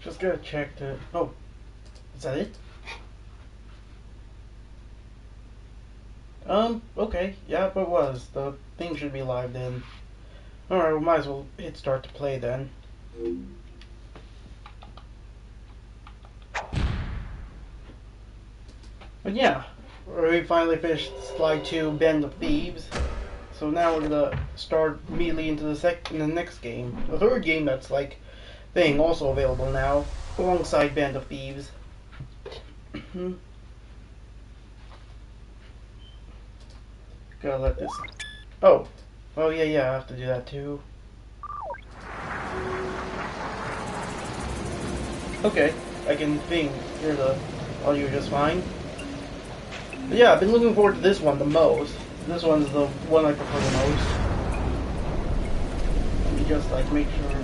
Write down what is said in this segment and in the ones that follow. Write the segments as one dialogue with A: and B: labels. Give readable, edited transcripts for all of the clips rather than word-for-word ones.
A: Just gotta check the. Oh, is that it? Okay, yeah, but it was. The thing should be live then. Alright, we might as well hit start to play then. But yeah, we finally finished Slide 2, Band of Thieves. So now we're gonna start immediately into the next game. The third game that's like thing also available now, alongside Band of Thieves. Gotta let this. Oh, yeah, I have to do that too. Okay, I can hear the audio just fine. But yeah, I've been looking forward to this one the most. This one's the one I prefer the most. Let me just like make sure.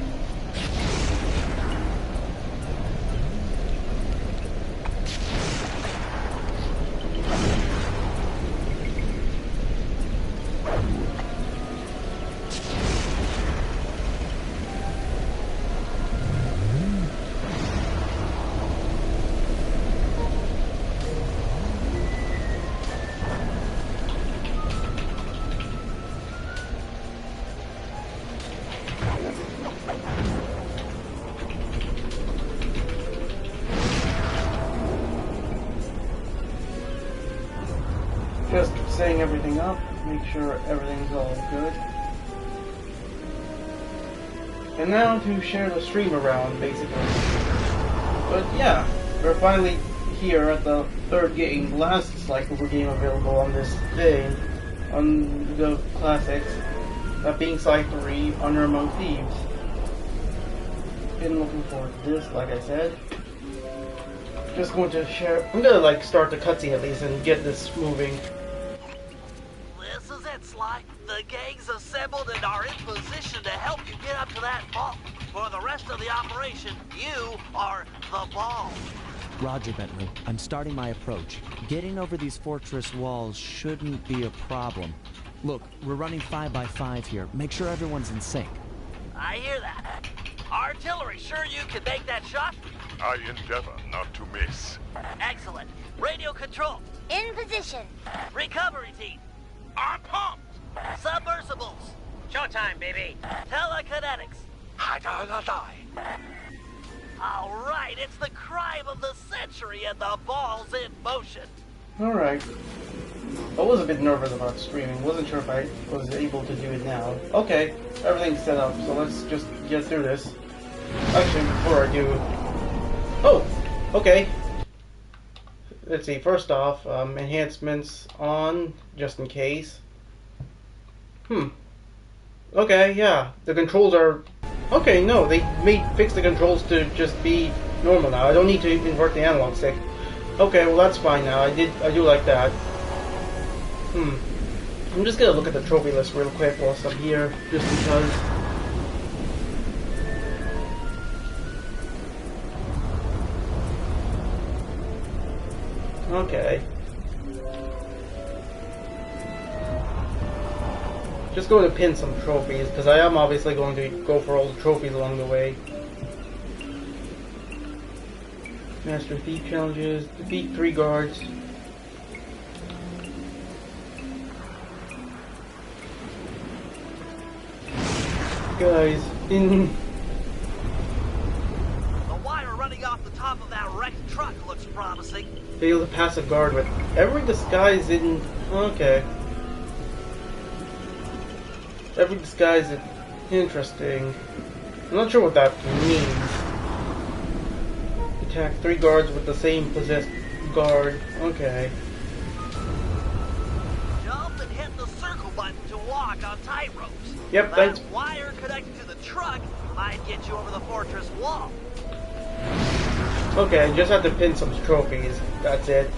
A: Just setting everything up, make sure everything's all good. And now to share the stream around, basically. But yeah, we're finally here at the third game, last Slycooper game available on this thing, on the classics, that being Side 3, Honor Among Thieves. Been looking forward to this, like I said. Just going to share, I'm gonna like start the cutscene at least and get this moving.
B: This is it, Sly. The gang's assembled and are in position to help you get up to that vault. For the rest of the operation, you are the ball.
C: Roger, Bentley. I'm starting my approach. Getting over these fortress walls shouldn't be a problem. Look, we're running 5x5 here. Make sure everyone's in sync.
B: I hear that. Artillery, sure you can make that shot?
D: I endeavor not to miss.
B: Excellent. Radio control.
E: In position.
B: Recovery team.
D: I'm pumped!
B: Submersibles.
F: Showtime, baby.
B: Telekinetics.
D: I don't die.
B: All right, it's the crime of the century and the ball's in motion.
A: Alright. I was a bit nervous about streaming. Wasn't sure if I was able to do it now. Okay, everything's set up, so let's just get through this. Actually, before I do... Oh! Okay. Let's see, first off, enhancements on, just in case. Okay, yeah. The controls are... Okay, no, they fix the controls to just be normal now. I don't need to even work the analog stick. Okay, well that's fine now. I do like that. I'm just gonna look at the trophy list real quick whilst I'm here, just because. Okay. Just going to pin some trophies, because I am obviously going to go for all the trophies along the way. Master Thief challenges, defeat 3 guards. Guys, in...
B: The wire running off the top of that wrecked truck looks promising.
A: Fail to pass a guard with every disguise in... Okay. Every disguise is interesting. I'm not sure what that means. Attack 3 guards with the same possessed guard. Okay.
B: Jump and hit the circle button to walk on tight ropes.
A: Yep, thanks.
B: That wire connected to the truck might get you over the fortress wall.
A: Okay, just have to pin some trophies. That's it.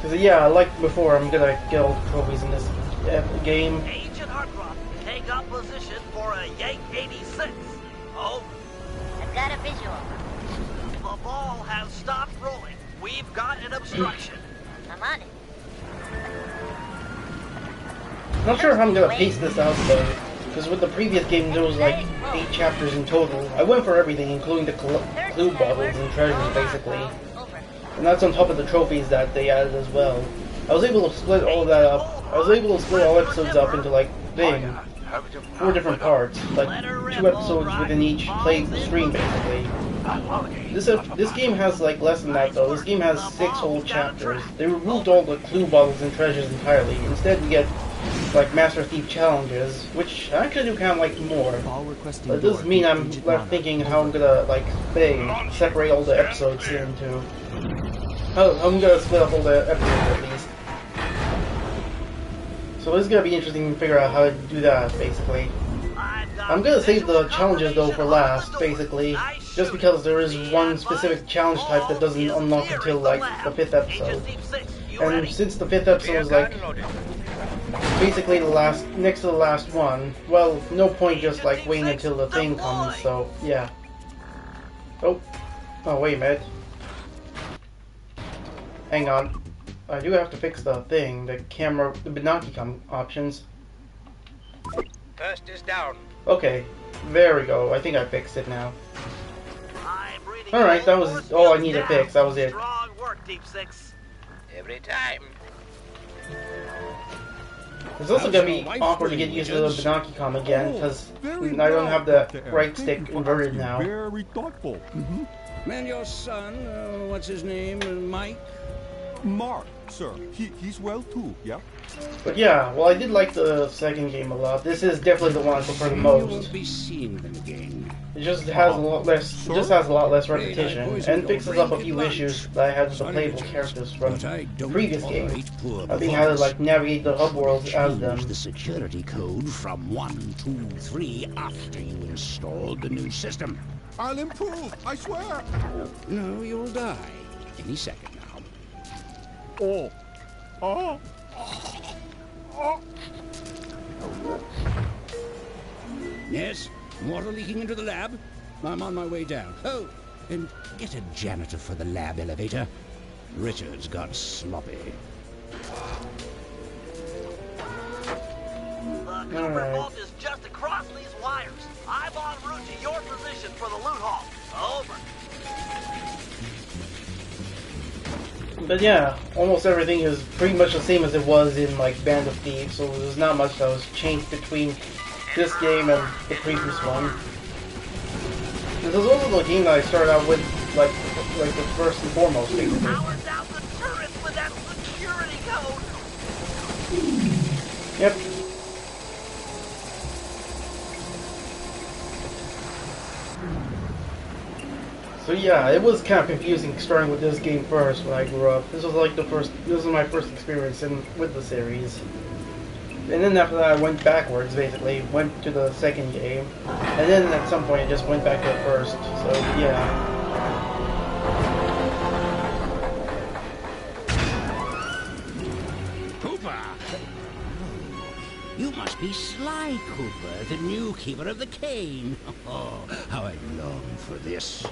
A: Cause yeah, like before, I'm gonna get all the trophies in this game.
B: Agent Hartcroft, take up position for a Yank 86. Oh,
E: I've got a visual.
B: the ball has stopped rolling. We've got an obstruction.
E: I'm on it.
A: Not sure how I'm gonna piece this out though. because with the previous game there was like 8 chapters in total. I went for everything, including the clue bottles and treasures, basically. And that's on top of the trophies that they added as well. I was able to split all of that up. I was able to split all episodes up into like 4 different parts, like 2 episodes within each play stream, basically. This game has like less than that though. This game has 6 whole chapters. They removed all the clue bottles and treasures entirely. Instead, you get like Master Thief challenges, which I actually do kind of like more. But it does mean I'm left thinking how I'm gonna like separate all the episodes into. How I'm gonna split up all the episodes at least. So it's gonna be interesting to figure out how to do that, basically. I'm gonna save the challenges though for last, basically, just because there is one specific challenge type that doesn't unlock until like the 5th episode. And since the 5th episode is like basically the last, next to the last one, well, no point just like waiting until the thing comes, so yeah. Oh wait a minute. Hang on. I do have to fix the thing, the camera, the binocular options.
F: First is down.
A: Okay, there we go. I think I fixed it now. Alright, that was all I needed to fix. That was it.
F: Every time.
A: It's also gonna be awkward to get used to the binocular again, because I don't have the right stick inverted now.
G: Very thoughtful.
H: And your son, what's his name, Mike?
G: Mark, sir. He's well too, yeah?
A: But yeah, well, I did like the second game a lot. This is definitely the one I prefer the
H: You
A: most.
H: won't be seeing them again.
A: It just has a lot less. It just has a lot less repetition and fixes up a few issues that I had with the playable characters from the previous game. I think how to like navigate the hub worlds as them.
H: Use the security code from 1, 2, 3 after you installed the new system.
G: I'll improve, I swear.
H: No, you'll die any second now.
G: Oh.
H: Yes, water leaking into the lab. I'm on my way down. Oh, and get a janitor for the lab elevator. Richard's got sloppy.
B: The Cooper vault is just across these wires. I'm en route to your position for the loot haul. Over.
A: But yeah, almost everything is pretty much the same as it was in like Band of Thieves, so there's not much that was changed between this game and the previous one. This is also the game that I started out with, like the first and foremost, basically.
B: Power down the turrets with that security code.
A: Yep. So yeah, it was kind of confusing starting with this game first when I grew up. This was like this was my first experience with the series. And then after that I went backwards, basically. Went to the second game. And then at some point I just went back to the first. So yeah.
H: Cooper! You must be Sly Cooper, the new keeper of the cane. Oh, how I long for this.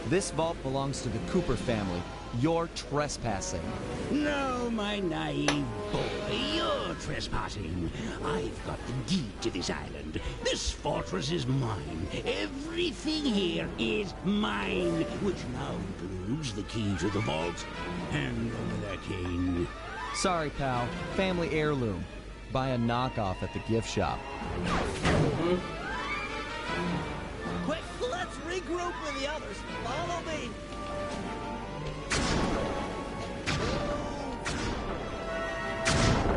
C: This vault belongs to the Cooper family. You're trespassing.
H: No, my naive boy, you're trespassing. I've got the deed to this island. This fortress is mine. Everything here is mine, which now includes the key to the vault. Hand over that cane.
C: Sorry, pal. Family heirloom. Buy a knockoff at the gift shop.
B: Quick, let's regroup with the others. Follow me.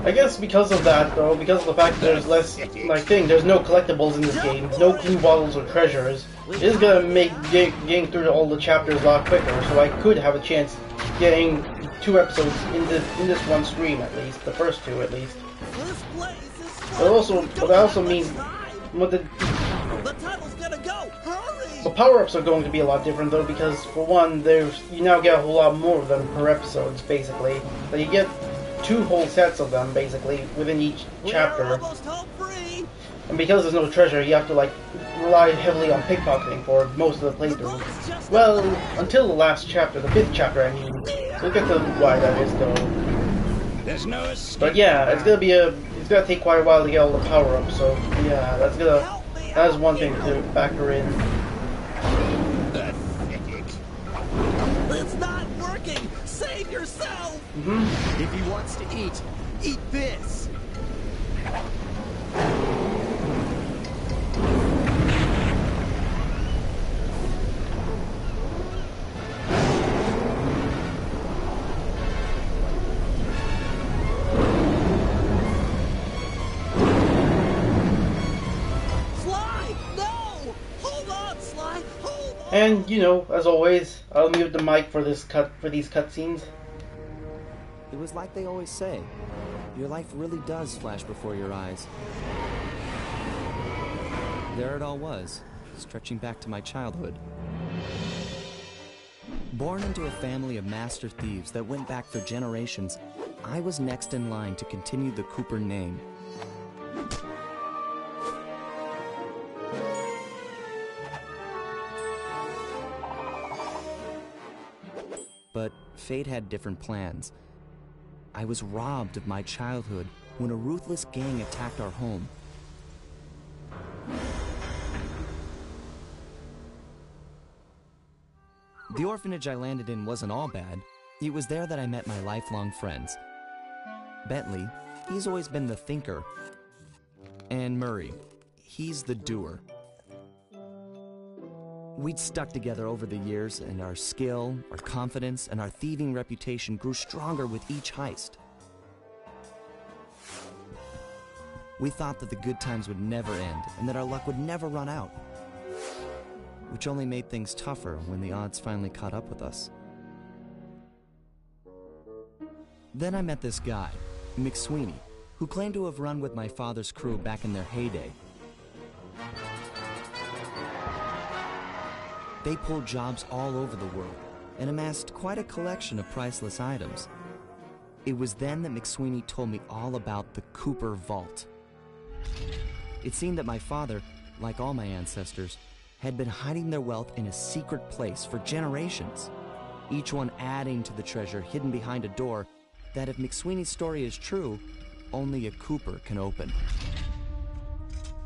A: I guess because of that, though, because of the fact that there's less, there's no collectibles in this game, no clue bottles or treasures, it is gonna make getting through all the chapters a lot quicker, so I could have a chance getting 2 episodes in this one stream at least, the first 2 at least.
B: This place is
A: But that also means what the
B: title's gonna go. Hurry!
A: The power-ups are going to be a lot different though, because for one, you now get a whole lot more of them per episode, basically. So you get 2 whole sets of them, basically, within each chapter.
B: We're almost home free.
A: And because there's no treasure, you have to rely heavily on pickpocketing for most of the playthrough. Well, until the last chapter, the 5th chapter, I mean. We'll get to why that is though.
H: There's no escape.
A: But yeah, it's gonna take quite a while to get all the power up. So yeah, that's one thing to factor in.
H: Pathetic.
B: It's not working! Save yourself!
C: If he wants to eat this.
B: Sly! No! Hold on, Sly! Hold on!
A: And you know, as always, I'll mute the mic for these cutscenes.
C: It was like they always say. Your life really does flash before your eyes. There it all was, stretching back to my childhood. Born into a family of master thieves that went back for generations, I was next in line to continue the Cooper name. But fate had different plans. I was robbed of my childhood when a ruthless gang attacked our home. The orphanage I landed in wasn't all bad. It was there that I met my lifelong friends. Bentley, he's always been the thinker. And Murray, he's the doer. We'd stuck together over the years, and our skill, our confidence, and our thieving reputation grew stronger with each heist. We thought that the good times would never end, and that our luck would never run out. Which only made things tougher when the odds finally caught up with us. Then I met this guy, McSweeney, who claimed to have run with my father's crew back in their heyday. They pulled jobs all over the world and amassed quite a collection of priceless items. It was then that McSweeney told me all about the Cooper Vault. It seemed that my father, like all my ancestors, had been hiding their wealth in a secret place for generations, each one adding to the treasure hidden behind a door that, if McSweeney's story is true, only a Cooper can open.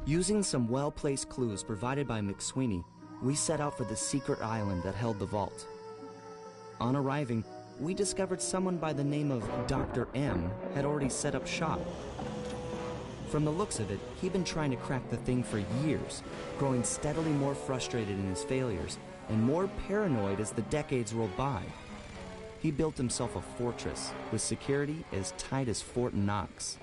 C: Using some well-placed clues provided by McSweeney, we set out for the secret island that held the vault. On arriving, we discovered someone by the name of Dr. M had already set up shop. From the looks of it, he'd been trying to crack the thing for years, growing steadily more frustrated in his failures and more paranoid as the decades rolled by. He built himself a fortress with security as tight as Fort Knox.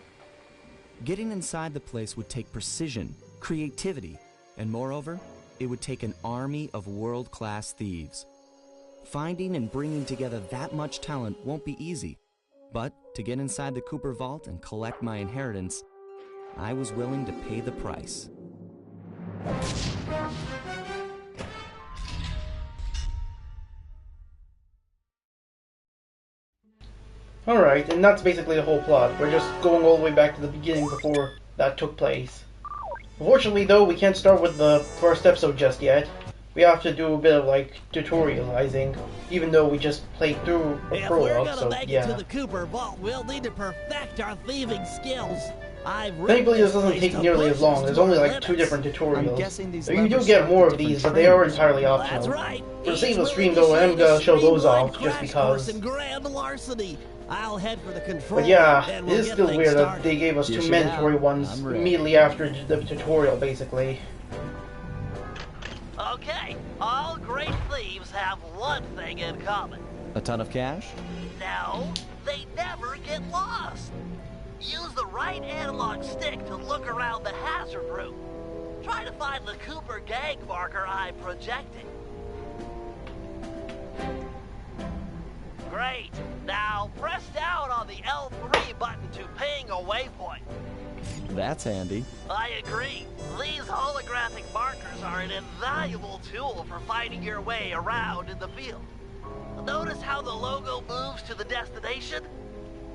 C: Getting inside the place would take precision, creativity, and moreover, it would take an army of world-class thieves. Finding and bringing together that much talent won't be easy, but to get inside the Cooper Vault and collect my inheritance, I was willing to pay the price.
A: Alright, and that's basically the whole plot. We're just going all the way back to the beginning before that took place. Unfortunately, though, we can't start with the first episode just yet. We have to do a bit of, like, tutorializing, even though we just played through a
B: If we're
A: prologue,
B: gonna
A: so
B: make
A: yeah.
B: it to the Cooper Vault, we'll need to perfect our thieving skills.
A: Thankfully, this doesn't take nearly as long. There's only like 2 different tutorials. So you do get more of these, but they are entirely optional.
B: That's right.
A: For the sake of the stream, though, I'm gonna show those off just because.
B: Grand larceny. I'll head for the control.
A: But yeah,
B: and
A: it
B: we'll
A: is
B: get
A: still
B: things
A: weird that
B: started.
A: they gave us 2
C: Dish it
A: mandatory
C: out.
A: ones
C: I'm ready.
A: immediately after the tutorial, basically.
B: Okay, all great thieves have one thing in common.
C: A ton of cash?
B: No, they never get lost. Use the right analog stick to look around the hazard room. Try to find the Cooper gang marker I projected. Great. Now press down on the L3 button to ping a waypoint.
C: That's handy.
B: I agree. These holographic markers are an invaluable tool for finding your way around in the field. Notice how the logo moves to the destination?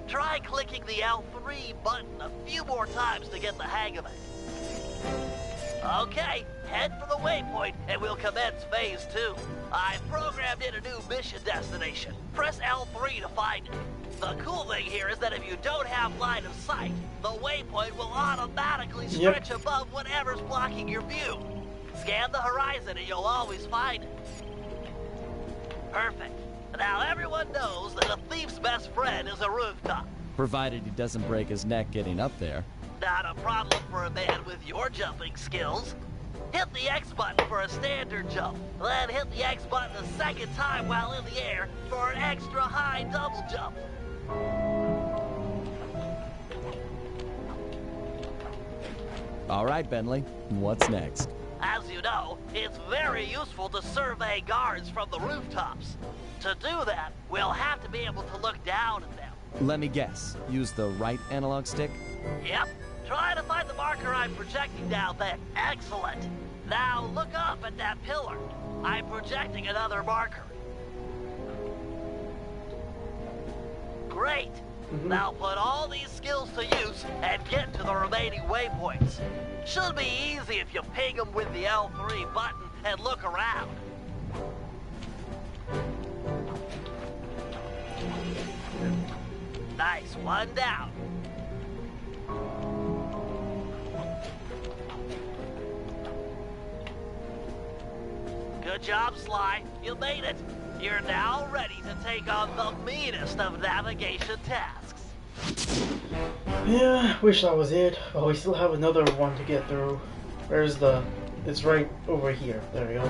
B: Try clicking the L3 button a few more times to get the hang of it. Okay, head for the waypoint and we'll commence phase 2. I've programmed in a new mission destination. Press L3 to find it. The cool thing here is that if you don't have line of sight, the waypoint will automatically stretch above whatever's blocking your view. Scan the horizon and you'll always find it. Perfect. Now everyone knows that a thief's best friend is a rooftop.
F: Provided he doesn't break his neck getting up there.
B: Not a problem for a man with your jumping skills. Hit the X button for a standard jump, then hit the X button a second time while in the air for an extra high double jump.
F: All right, Bentley, what's next?
B: As you know, it's very useful to survey guards from the rooftops. To do that, we'll have to be able to look down at them.
F: Let me guess, use the right analog stick?
B: Yep. Try to find the marker I'm projecting down there. Excellent. Now look up at that pillar. I'm projecting another marker. Great. Now put all these skills to use and get to the remaining waypoints. Should be easy if you ping them with the L3 button and look around. Nice, one down. Good job, Sly. You made it. You're now ready to take on the meanest of navigation tasks.
A: Yeah, wish that was it. Oh, we still have another one to get through. Where's the... It's right over here. There we go.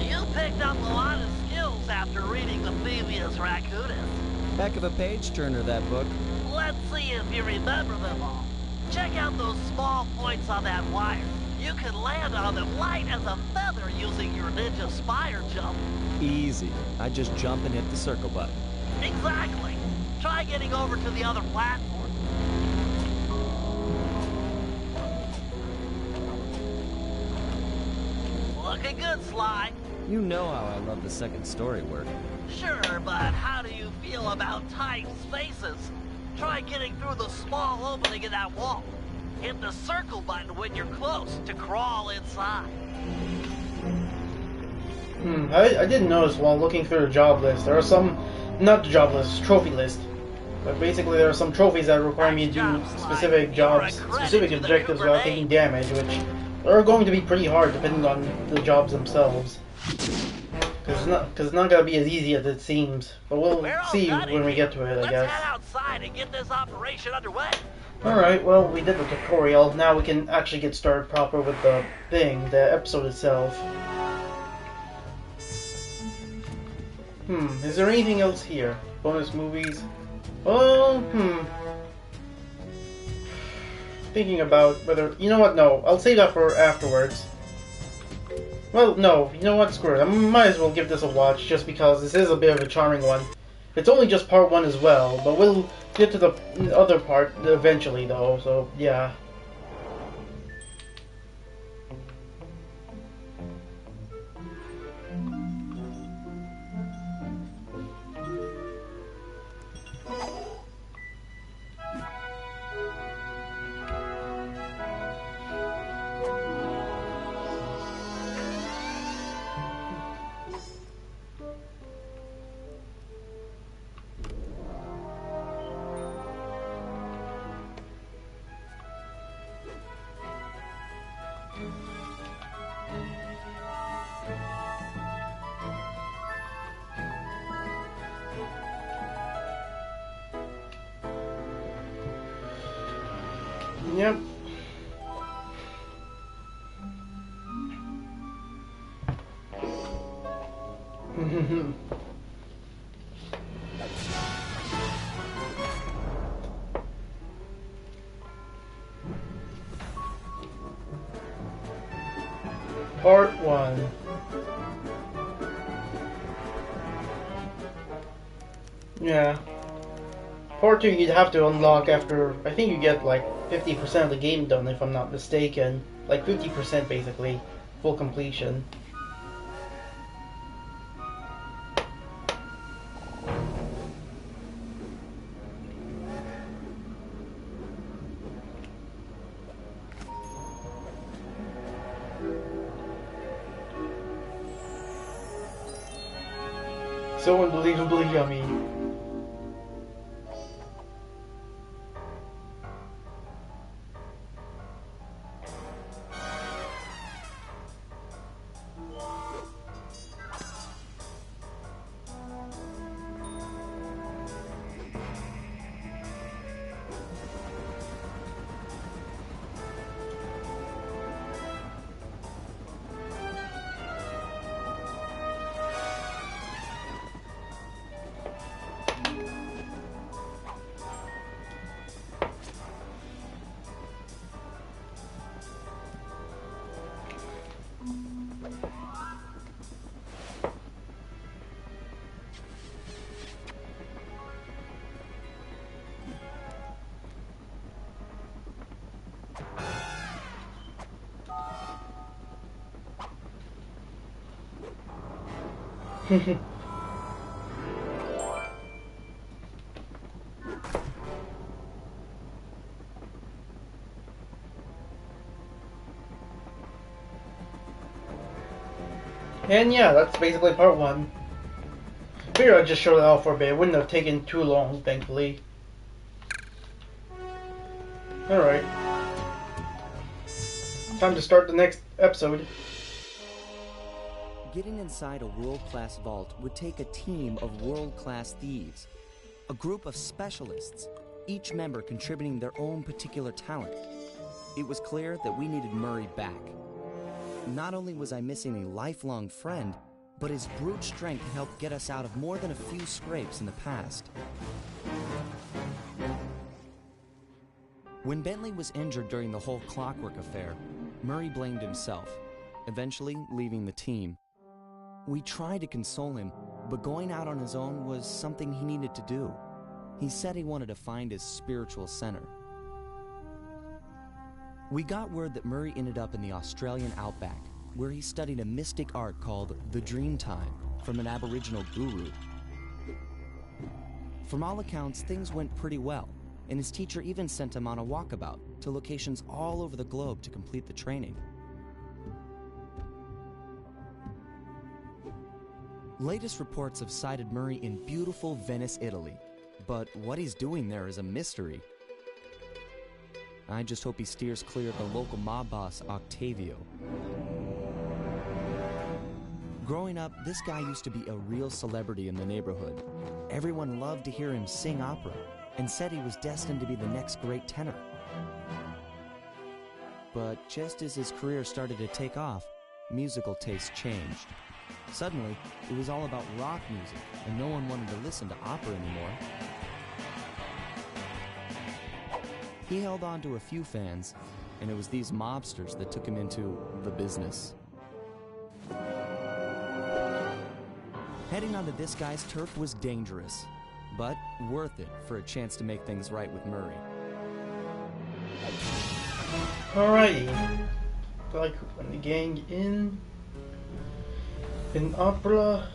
B: You picked up a lot of skills after reading the Thieves Raccoonus.
F: Heck of a page-turner, that book.
B: Let's see if you remember them all. Check out those small points on that wire. You can land on them light as a feather using your Ninja Spire jump.
F: Easy. I just jump and hit the circle button.
B: Exactly. Try getting over to the other platform. Looking good, Sly.
F: You know how I love the second story work.
B: Sure, but how do you feel about tight spaces? Try getting through the small opening in that wall. Hit the circle button when you're close to crawl inside.
A: I didn't notice while looking through the job list. There are some, not the job list, trophy list. But basically there are some trophies that require me to do specific jobs, specific objectives without taking damage, which are going to be pretty hard depending on the jobs themselves. Because it's not going to be as easy as it seems. But we'll see when we get to it, I guess.
B: Let's head outside and get this operation underway.
A: Alright, well, we did the tutorial. Now we can actually get started proper with the thing, the episode itself. Is there anything else here? Bonus movies? Oh, Thinking about whether... You know what, no. I'll save that for afterwards. Well, no. You know what, screw it. I might as well give this a watch, just because this is a bit of a charming one. It's only just part 1 as well, but we'll get to the other part eventually, though, so, yeah. Yep. Part 1. Yeah. Part 2 you'd have to unlock after, I think you get like 50% of the game done if I'm not mistaken. Like 50% basically, full completion. So unbelievably yummy. And yeah, that's basically part one. Figured I'd just show it off for a bit. It wouldn't have taken too long, thankfully. Alright. Time to start the next episode.
C: Getting inside a world-class vault would take a team of world-class thieves. A group of specialists, each member contributing their own particular talent. It was clear that we needed Murray back. Not only was I missing a lifelong friend, but his brute strength helped get us out of more than a few scrapes in the past. When Bentley was injured during the whole Clockwork affair, Murray blamed himself, eventually leaving the team. We tried to console him, but going out on his own was something he needed to do. He said he wanted to find his spiritual center. We got word that Murray ended up in the Australian outback, where he studied a mystic art called the Dreamtime from an Aboriginal guru. From all accounts, things went pretty well, and his teacher even sent him on a walkabout to locations all over the globe to complete the training. Latest reports have cited Murray in beautiful Venice, Italy, but what he's doing there is a mystery. I just hope he steers clear of the local mob boss, Octavio. Growing up, this guy used to be a real celebrity in the neighborhood. Everyone loved to hear him sing opera and said he was destined to be the next great tenor. But just as his career started to take off, musical tastes changed. Suddenly, it was all about rock music, and no one wanted to listen to opera anymore. He held on to a few fans, and it was these mobsters that took him into the business. Heading onto this guy's turf was dangerous, but worth it for a chance to make things right with Murray.
A: Alrighty. Like when the gang in an opera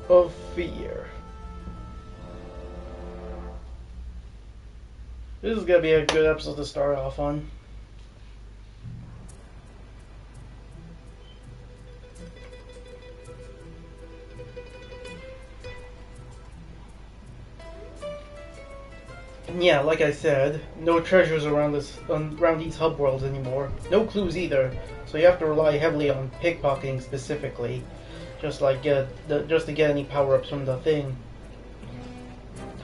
A: of fear. This is gonna be a good episode to start off on. And yeah, like I said, no treasures around these hub worlds anymore. No clues either, so you have to rely heavily on pickpocketing specifically, just to get any power-ups from the thing.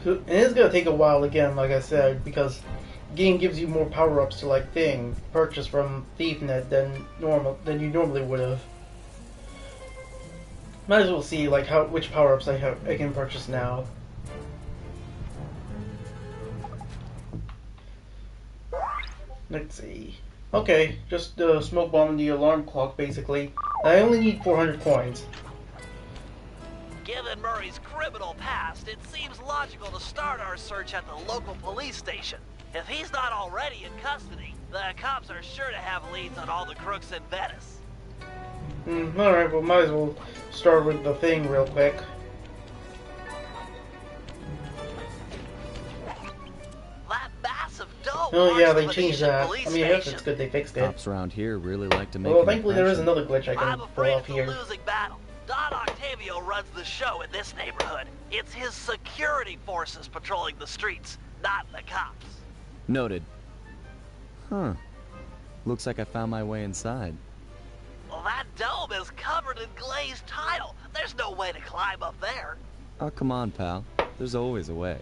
A: And it's gonna take a while again, like I said, because the game gives you more power-ups to purchase from ThiefNet than you normally would have. Might as well see which power-ups I can purchase now. Let's see. Okay, just smoke bomb the alarm clock basically. I only need 400 coins.
B: Given Murray's criminal past, it seems logical to start our search at the local police station. If he's not already in custody, the cops are sure to have leads on all the crooks in Venice.
A: Alright, well, might as well start with the thing real quick.
B: That massive dome.
A: Oh yeah,
B: marks
A: they
B: the
A: changed
B: Venetian
A: that.
B: police
A: I mean, I guess
B: station.
A: it's good they fixed it.
F: Cops around here really like to make
A: Well,
F: an
A: thankfully there is
F: impression.
A: another glitch I
B: I'm
A: can pull
B: afraid
A: off
B: it's a
A: here.
B: losing battle. Don Octavio runs the show in this neighborhood. It's his security forces patrolling the streets, not the cops.
F: Noted. Huh. Looks like I found my way inside.
B: Well, that dome is covered in glazed tile. There's no way to climb up there.
F: Oh, come on, pal. There's always a way.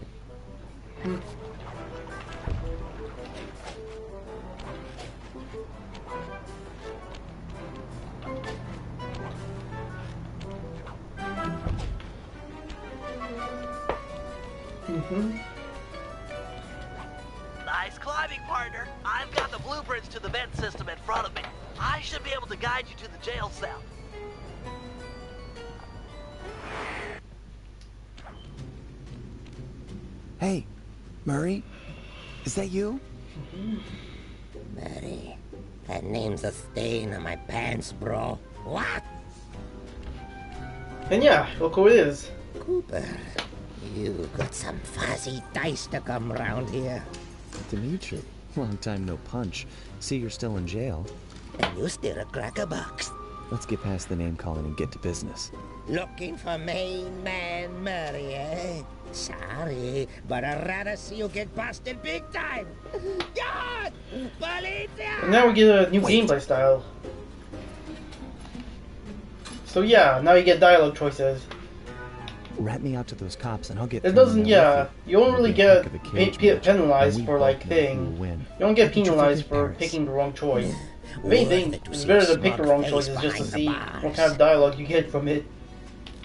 B: Nice climbing, partner. I've got the blueprints to the vent system in front of me. I should be able to guide you to the jail cell.
C: Hey, Murray? Is that you?
I: Murray, that name's a stain on my pants, bro. What?
A: And yeah, look who it is.
I: Cooper, you got some fuzzy dice to come round here.
C: Dimitri. Long time no punch. See, you're still in jail.
I: And you still a cracker box.
C: Let's get past the name calling and get to business.
I: Looking for main man Murray, eh? Sorry, but I'd rather see you get busted big time. God! Policia!
A: And now we get a new gameplay style. So yeah, now you get dialogue choices.
C: Rat me out to those cops and I'll get...
A: It doesn't, yeah, you don't really get penalized for, like, thing. You don't get penalized for picking the wrong choice. If anything, it's better to pick the wrong choices just to see what kind of dialogue you get from it.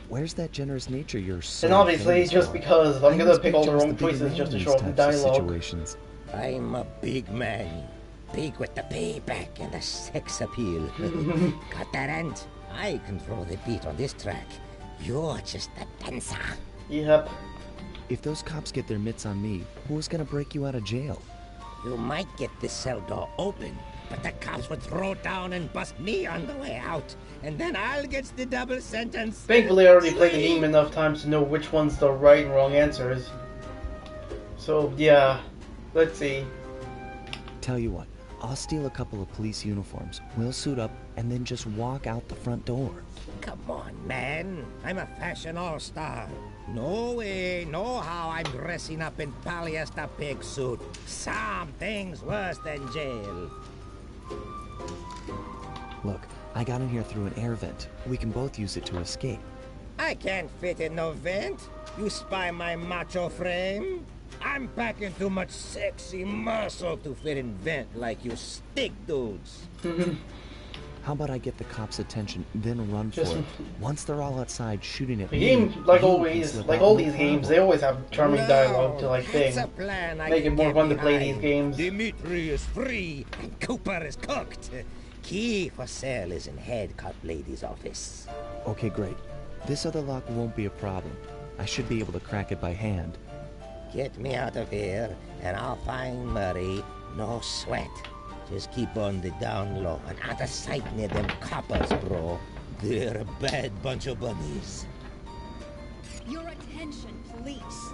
C: Where's that generous nature you're so
A: And obviously,
C: famous
A: just
C: for?
A: because I'm gonna
C: must
A: pick
C: be
A: all the
C: just
A: wrong
C: bigger
A: choices
C: man
A: just to
C: in
A: show
C: these
A: off the
C: types of
A: dialogue.
C: situations.
I: I'm a big man. Big with the payback and the sex appeal. Got that, Ant? I control the beat on this track. You're just a dancer.
A: Yep.
C: If those cops get their mitts on me, who's gonna break you out of jail?
I: You might get this cell door open, but the cops would throw down and bust me on the way out. And then I'll get the double sentence.
A: Thankfully, I already played the game enough times to know which one's the right and wrong answers. So, yeah. Let's see.
C: Tell you what, I'll steal a couple of police uniforms. We'll suit up and then just walk out the front door.
I: Come on, man. I'm a fashion all-star. No way, no how I'm dressing up in polyester pig suit. Something's worse than jail.
C: Look, I got in here through an air vent. We can both use it to escape.
I: I can't fit in no vent. You spy my macho frame? I'm packing too much sexy muscle to fit in vent like you stick dudes.
C: How about I get the cops' attention, then run for it? Once they're all outside shooting at
A: The
C: me,
A: game, like
C: you
A: always,
C: can slip
A: like
C: out
A: all
C: no
A: these games,
C: problem.
A: they always have charming dialogue to, like,
I: That's
A: thing.
I: a plan I
A: Make it
I: can
A: more
I: get
A: fun to play
I: behind.
A: these games.
I: Dimitri is free and Cooper is cooked. Key for sale is in head cop lady's office.
C: Okay, great. This other lock won't be a problem. I should be able to crack it by hand.
I: Get me out of here and I'll find Murray. No sweat. Just keep on the down low and out of sight near them coppers, bro. They're a bad bunch of bunnies.
J: Your attention, police.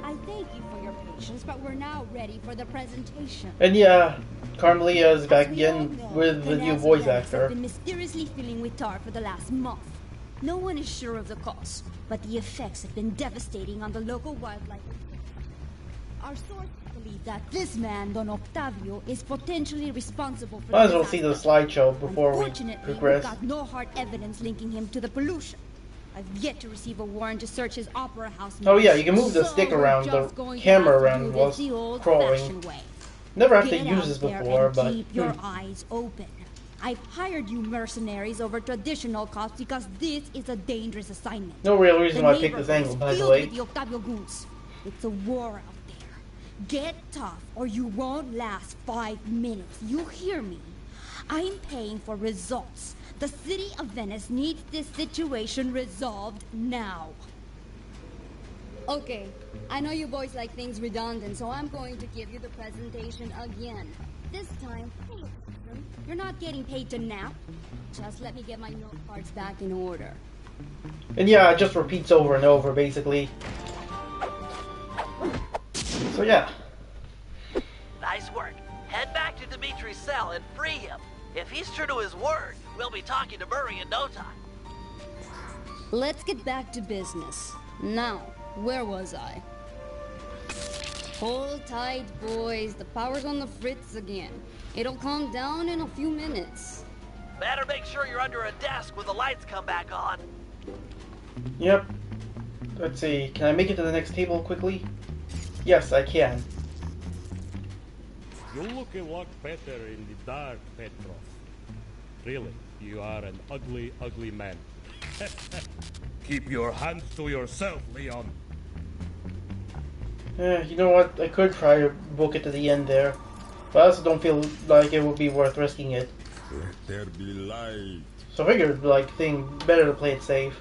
J: I thank you for your patience, but we're now ready for the presentation.
A: And yeah, Carmelia is back
J: As we all
A: again
J: know,
A: with the new
J: Vanessa
A: voice
J: Dennis
A: actor.
J: has been mysteriously filling with tar for the last month. No one is sure of the cause, but the effects have been devastating on the local wildlife. Our sources believe that this man, Don Octavio, is potentially responsible for
A: Might as
J: the
A: well see the
J: disaster.
A: slideshow before we
J: Unfortunately,
A: progress.
J: we've got no hard evidence linking him to the pollution. I've yet to receive a warrant to search his opera house.
A: Oh yeah, you can move the
J: So
A: stick
J: we're
A: around,
J: just
A: the
J: going to
A: camera
J: have to
A: around
J: do
A: while
J: this the
A: crawling.
J: old-fashioned way.
A: Never have to
J: Get
A: use
J: out
A: this
J: there
A: before,
J: and
A: but
J: keep your eyes open. I've hired you mercenaries over traditional cops because this is a dangerous assignment.
A: no real reason
J: The
A: why I picked this
J: neighborhood
A: angle,
J: is
A: by the
J: filled
A: way.
J: with the Octavio goons. It's a war out there. Get tough or you won't last 5 minutes. You hear me? I'm paying for results. The city of Venice needs this situation resolved now. Okay, I know you boys like things redundant, so I'm going to give you the presentation again. This time, you're not getting paid to nap. Just let me get my note cards back in order.
A: And yeah, it just repeats over and over, basically. So yeah.
B: Nice work. Head back to Dimitri's cell and free him. If he's true to his word, we'll be talking to Murray in no time.
J: Let's get back to business. Now, where was I? Hold tight, boys. The power's on the fritz again. It'll calm down in a few minutes.
B: Better make sure you're under a desk when the lights come back on.
A: Yep. Let's see. Can I make it to the next table quickly? Yes, I can.
K: You look a lot better in the dark, Petros. Really, you are an ugly, ugly man. Keep your hands to yourself, Leon.
A: You know what? I could try to book it to the end there. But I also don't feel like it would be worth risking it.
G: Let there be light.
A: So I figured, like, better to play it safe.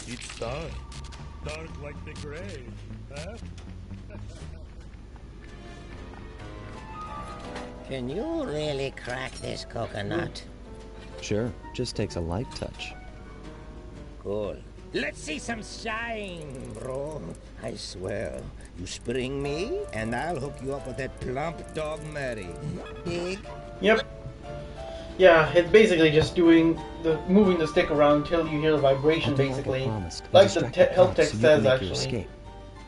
K: It's dark. Dark like the grave, huh?
I: Can you really crack this coconut?
F: Sure, just takes a light touch.
I: Cool. Let's see some shine, bro. I swear, you spring me, and I'll hook you up with that plump dog Mary. Dig?
A: Yep. Yeah, it's basically just moving the stick around until you hear the vibration, basically. Like the help text says, actually.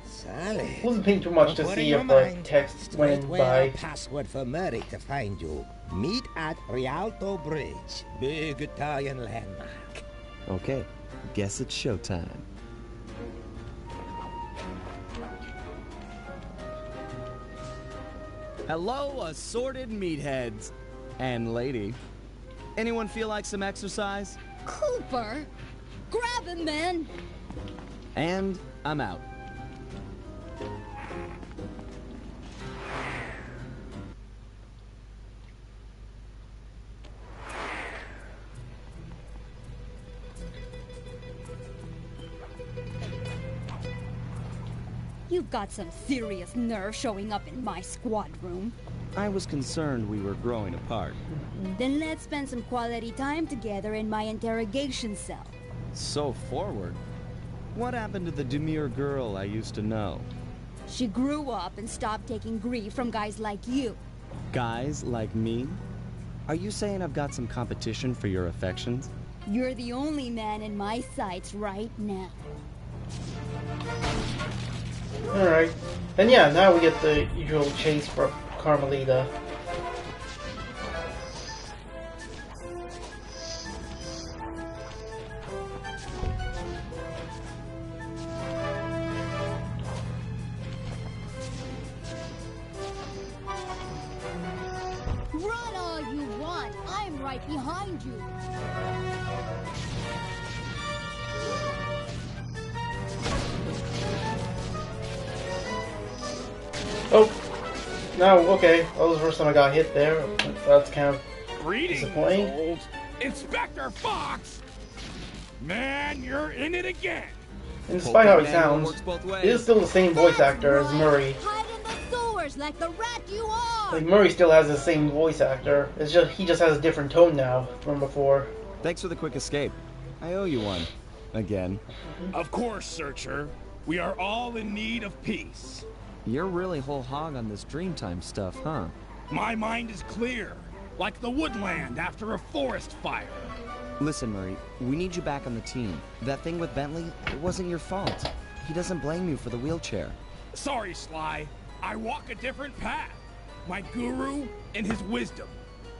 I: Sally.
A: Wasn't paying too much to see if the text went by.
I: Password for Murray to find you. Meet at Rialto Bridge. Big Italian landmark.
F: Okay, guess it's showtime. Hello, assorted meatheads. And lady. Anyone feel like some exercise?
J: Cooper! Grab him, man!
F: And I'm out.
J: You've got some serious nerve showing up in my squad room.
F: I was concerned we were growing apart.
J: Then let's spend some quality time together in my interrogation cell.
F: So forward. What happened to the demure girl I used to know?
J: She grew up and stopped taking grief from guys like you.
F: Guys like me? Are you saying I've got some competition for your affections?
J: You're the only man in my sights right now.
A: Alright. And yeah, now we get the usual chase for Carmelita.
J: Run all you want. I'm right behind you.
A: Oh, no, okay. That was the first time I got hit there. That's kind of disappointing.
D: Old Inspector Fox! Man, you're in it again!
A: And despite how he sounds, it is still the same voice actor as Murray.
J: Hide in the sewers like the rat you are.
A: Like, Murray still has the same voice actor. It's just he just has a different tone now from before.
F: Thanks for the quick escape. I owe you one. Again.
D: Of course, Searcher. We are all in need of peace.
F: You're really whole hog on this Dreamtime stuff, huh?
D: My mind is clear, like the woodland after a forest fire.
F: Listen, Murray, we need you back on the team. That thing with Bentley, it wasn't your fault. He doesn't blame you for the wheelchair.
D: Sorry, Sly. I walk a different path. My guru, in his wisdom,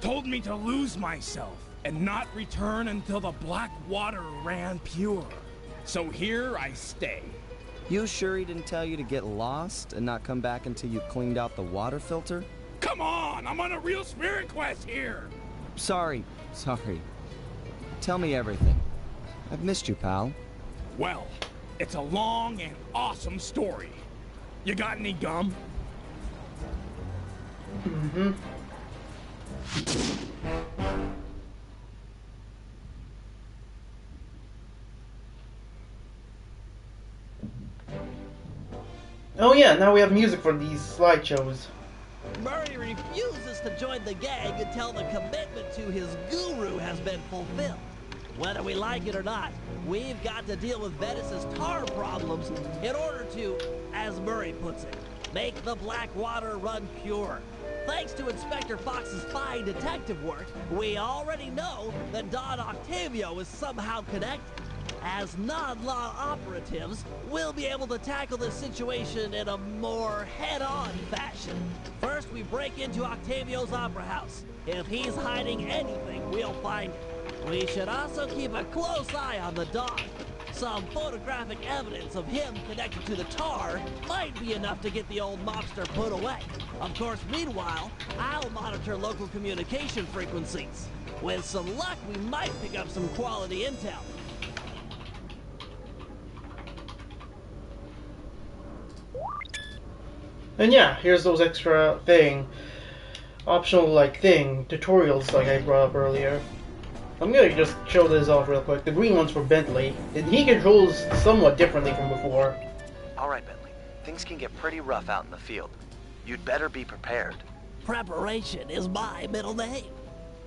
D: told me to lose myself and not return until the black water ran pure. So here I stay.
F: You sure he didn't tell you to get lost and not come back until you cleaned out the water filter?
D: Come on, I'm on a real spirit quest here.
F: Sorry. Tell me everything. I've missed you, pal.
D: Well, it's a long and awesome story. You got any gum?
A: Mm-hmm. Oh yeah, now we have music for these slideshows.
B: Murray refuses to join the gang until the commitment to his guru has been fulfilled. Whether we like it or not, we've got to deal with Venice's tar problems in order to, as Murray puts it, make the black water run pure. Thanks to Inspector Fox's fine detective work, we already know that Don Octavio is somehow connected. As non-law operatives, we'll be able to tackle this situation in a more head-on fashion. First, we break into Octavio's opera house. If he's hiding anything, we'll find it. We should also keep a close eye on the dog. Some photographic evidence of him connected to the tar might be enough to get the old mobster put away. Of course, meanwhile, I'll monitor local communication frequencies. With some luck, we might pick up some quality intel.
A: And yeah, here's those extra optional tutorials like I brought up earlier. I'm gonna just show this off real quick. The green one's for Bentley, and he controls somewhat differently from before.
L: Alright, Bentley. Things can get pretty rough out in the field. You'd better be prepared.
B: Preparation is my middle name.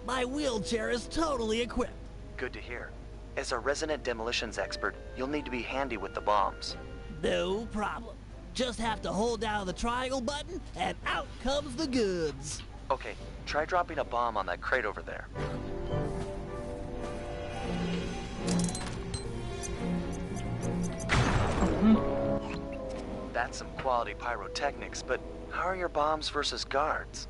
B: My wheelchair is totally equipped.
L: Good to hear. As a resident demolitions expert, you'll need to be handy with the bombs.
B: No problem. Just have to hold down the triangle button, and out comes the goods.
L: Okay, try dropping a bomb on that crate over there. That's some quality pyrotechnics, but how are your bombs versus guards?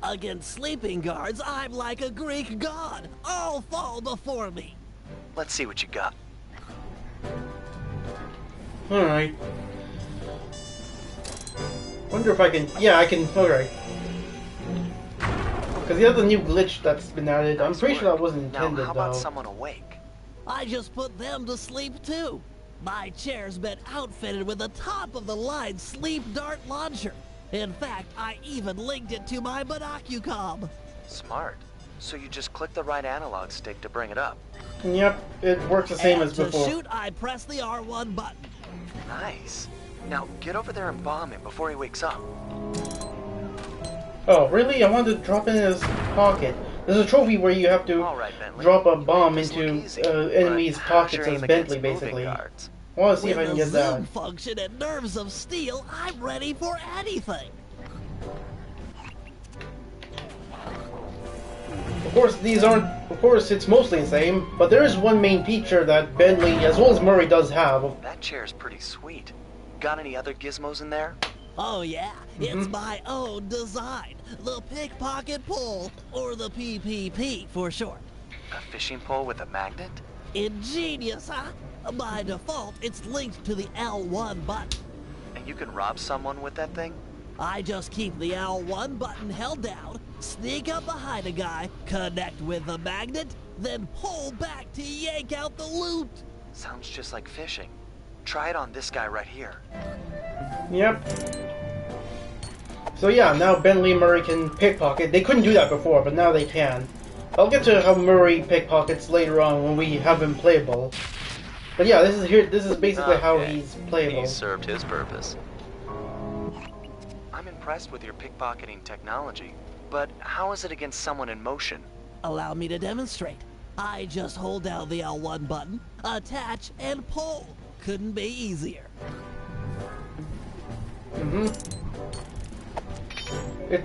B: Against sleeping guards, I'm like a Greek god. All fall before me.
L: Let's see what you got.
A: Alright. Wonder if I can... Yeah, I can... Alright. Because he has a new glitch that's been added. I'm pretty sure that wasn't intended,
L: now, how about
A: though.
L: someone awake?
B: I just put them to sleep, too. My chair's been outfitted with a top-of-the-line sleep dart launcher. In fact, I even linked it to my binocucom.
L: Smart. So you just click the right analog stick to bring it up.
A: Yep, it works the same as before.
B: To shoot, I press the R1 button.
L: Nice. Now, get over there and bomb him before he wakes up.
A: Oh, really? I wanted to drop it in his pocket. There's a trophy where you have to drop a bomb into enemies' pockets as Bentley, basically. I want to see if I can get that.
B: With zoom function and nerves of steel, I'm ready for anything.
A: Of course, these aren't... Of course, it's mostly the same, but there is one main feature that Bentley, as well as Murray, does have.
L: That chair's pretty sweet. Got any other gizmos in there?
B: Oh yeah, it's my own design. The pickpocket pole, or the PPP for short.
L: A fishing pole with a magnet?
B: Ingenious, huh? By default, it's linked to the L1 button.
L: And you can rob someone with that thing?
B: I just keep the L1 button held down, sneak up behind a guy, connect with the magnet, then pull back to yank out the loot.
L: Sounds just like fishing. Try it on this guy right here.
A: Yep. So yeah, now Bentley and Murray can pickpocket. They couldn't do that before, but now they can. I'll get to how Murray pickpockets later on when we have him playable. But yeah, this is basically how he's playable.
L: He served his purpose. I'm impressed with your pickpocketing technology, but how is it against someone in motion?
B: Allow me to demonstrate. I just hold down the L1 button, attach, and pull. Couldn't be easier.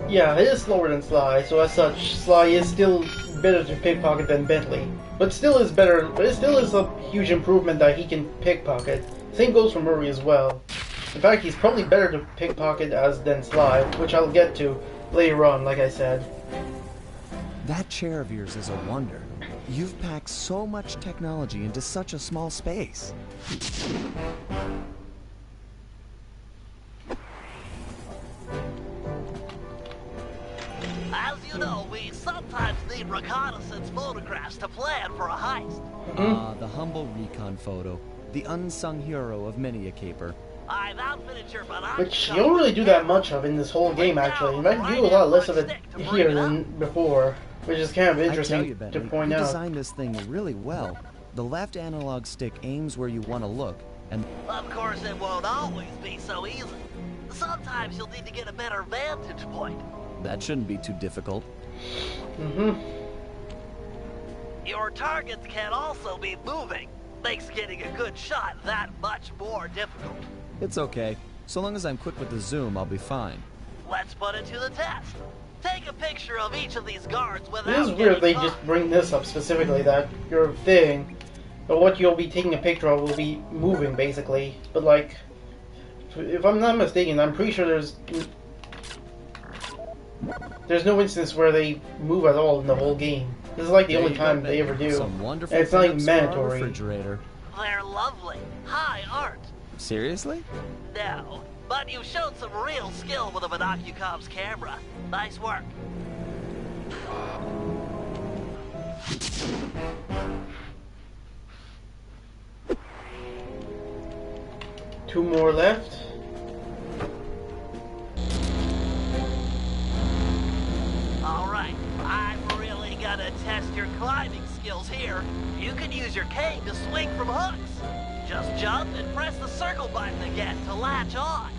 A: Yeah, it is slower than Sly, so as such, Sly is still better to pickpocket than Bentley. But still is better, but it still is a huge improvement that he can pickpocket. Same goes for Murray as well. In fact, he's probably better to pickpocket than Sly, which I'll get to later on, like I said.
C: That chair of yours is a wonder. You've packed so much technology into such a small space.
B: As you know, we sometimes need reconnaissance photographs to plan for a heist.
C: The humble recon photo. The unsung hero of many a caper.
B: I've outfitted your binoculars.
A: Which you don't really do that much of in this whole game, actually. In fact, you do a lot less of it here than before. Which is kind of interesting to point out.
C: You designed this thing really well. The left analog stick aims where you want to look, and...
B: Of course, it won't always be so easy. Sometimes you'll need to get a better vantage point.
C: That shouldn't be too difficult.
B: Your targets can also be moving. Makes getting a good shot that much more difficult.
C: It's okay. So long as I'm quick with the zoom, I'll be fine.
B: Let's put it to the test. Take a picture of each of these guards without
A: This is weird they
B: getting
A: just
B: caught.
A: bring this up specifically, that your thing, or what you'll be taking a picture of will be moving, basically. But like, if I'm not mistaken, I'm pretty sure there's no instance where they move at all in the whole game. This is like the only time they ever do.
F: Some wonderful
A: And it's not even
F: pickups for our
A: mandatory.
F: refrigerator.
B: They're lovely. High art.
F: Seriously?
B: No, but you showed some real skill with a Binocucom's camera. Nice work.
A: Two more left.
B: Alright, I'm really gonna test your climbing skills here. You can use your cane to swing from hooks. Just jump and press the circle button again to latch on.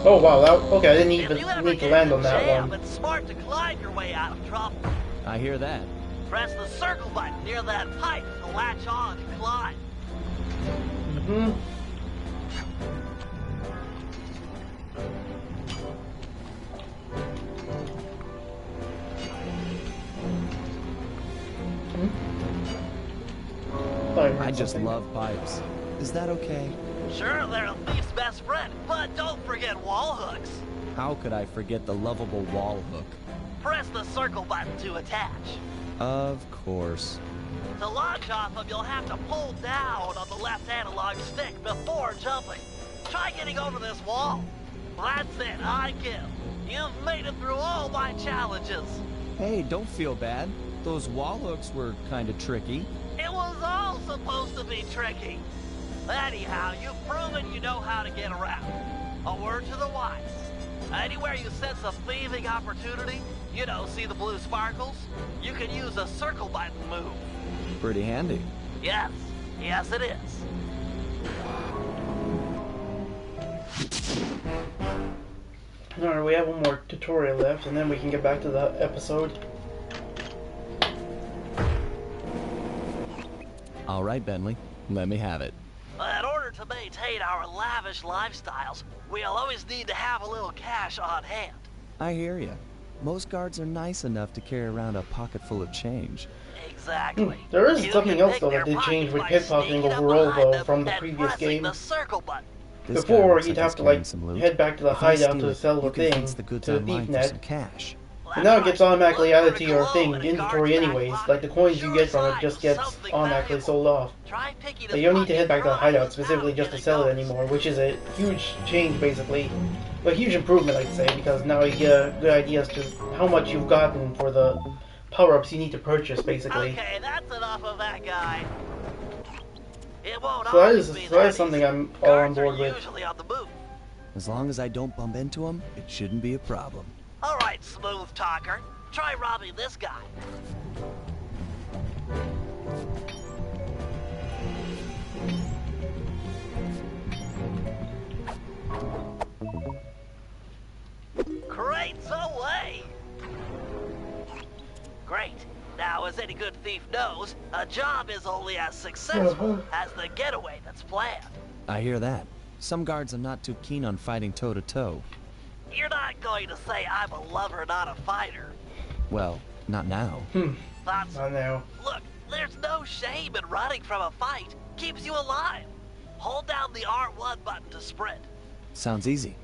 A: Oh wow, that, okay, I didn't
B: If
A: even
B: you ever
A: need to
B: get
A: land
B: in
A: on
B: a
A: that
B: jam,
A: one.
B: it's smart to climb your way out of trouble.
F: I hear that.
B: Press the circle button near that pipe to latch on and climb.
A: Mm-hmm.
F: I just love pipes. Is that okay?
B: Sure, they're a thief's best friend, but don't forget wall hooks.
F: How could I forget the lovable wall hook?
B: Press the circle button to attach.
F: Of course.
B: To launch off them, you'll have to pull down on the left analog stick before jumping. Try getting over this wall. That's it, I give. You've made it through all my challenges.
F: Hey, don't feel bad. Those wall hooks were kind of tricky.
B: It was all supposed to be tricky. Anyhow, you've proven you know how to get around. A word to the wise. Anywhere you sense a thieving opportunity, you know, see the blue sparkles? You can use a circle button move.
F: Pretty handy.
B: Yes, yes it is.
A: Alright, we have one more tutorial left, and then we can get back to the episode.
F: All right, Bentley. Let me have it.
B: In order to maintain our lavish lifestyles, we'll always need to have a little cash on hand.
F: I hear ya. Most guards are nice enough to carry around a pocket full of change.
B: Exactly.
A: There is
B: You
A: something
B: can
A: else
B: pick
A: though
B: their
A: that did change with
B: pockets by
A: pickpocketing
B: sneaking up
A: overall
B: behind
A: though
B: them
A: from the
B: and
A: previous
B: pressing
A: game.
B: the circle button.
F: This guy
A: Before
F: looks
A: you'd
F: like
A: have
F: he's
A: to
F: carrying
A: like
F: some loot.
A: head back to the
F: If I
A: hideout
F: steal
A: to
F: it,
A: sell the
F: you can
A: thing
F: fence the goods
A: to
F: online for
A: ThiefNet.
F: some cash.
A: And now it gets automatically added to your thing inventory anyways, like the coins you get from it just gets automatically sold off.
B: Try picking
A: But you don't need to head back to the hideout specifically just to sell it anymore, which is a huge change basically. A huge improvement I'd say, because now you get a good idea as to how much you've gotten for the power-ups you need to purchase basically.
B: Okay, that's enough of that guy. It won't
A: So that
B: always
A: is,
B: be
A: so that
B: that
A: is something
B: easy.
A: I'm all on
B: Guards are
A: board with.
B: usually on the move.
F: As long as I don't bump into him, it shouldn't be a problem.
B: All right, smooth talker. Try robbing this guy. Crates away! Great. Now, as any good thief knows, a job is only as successful as the getaway that's planned.
F: I hear that. Some guards are not too keen on fighting toe-to-toe.
B: You're not going to say I'm a lover, not a fighter.
F: Well, not now.
B: Thoughts?
A: I know.
B: Look, there's no shame in running from a fight. Keeps you alive. Hold down the R1 button to sprint.
F: Sounds easy.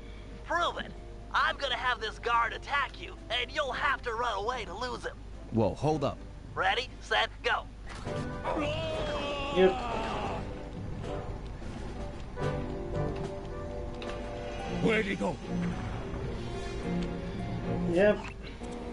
B: Prove it. I'm gonna have this guard attack you, and you'll have to run away to lose him.
F: Whoa, hold up.
B: Ready, set, go.
A: Yep.
D: Where'd he go?
A: Yep.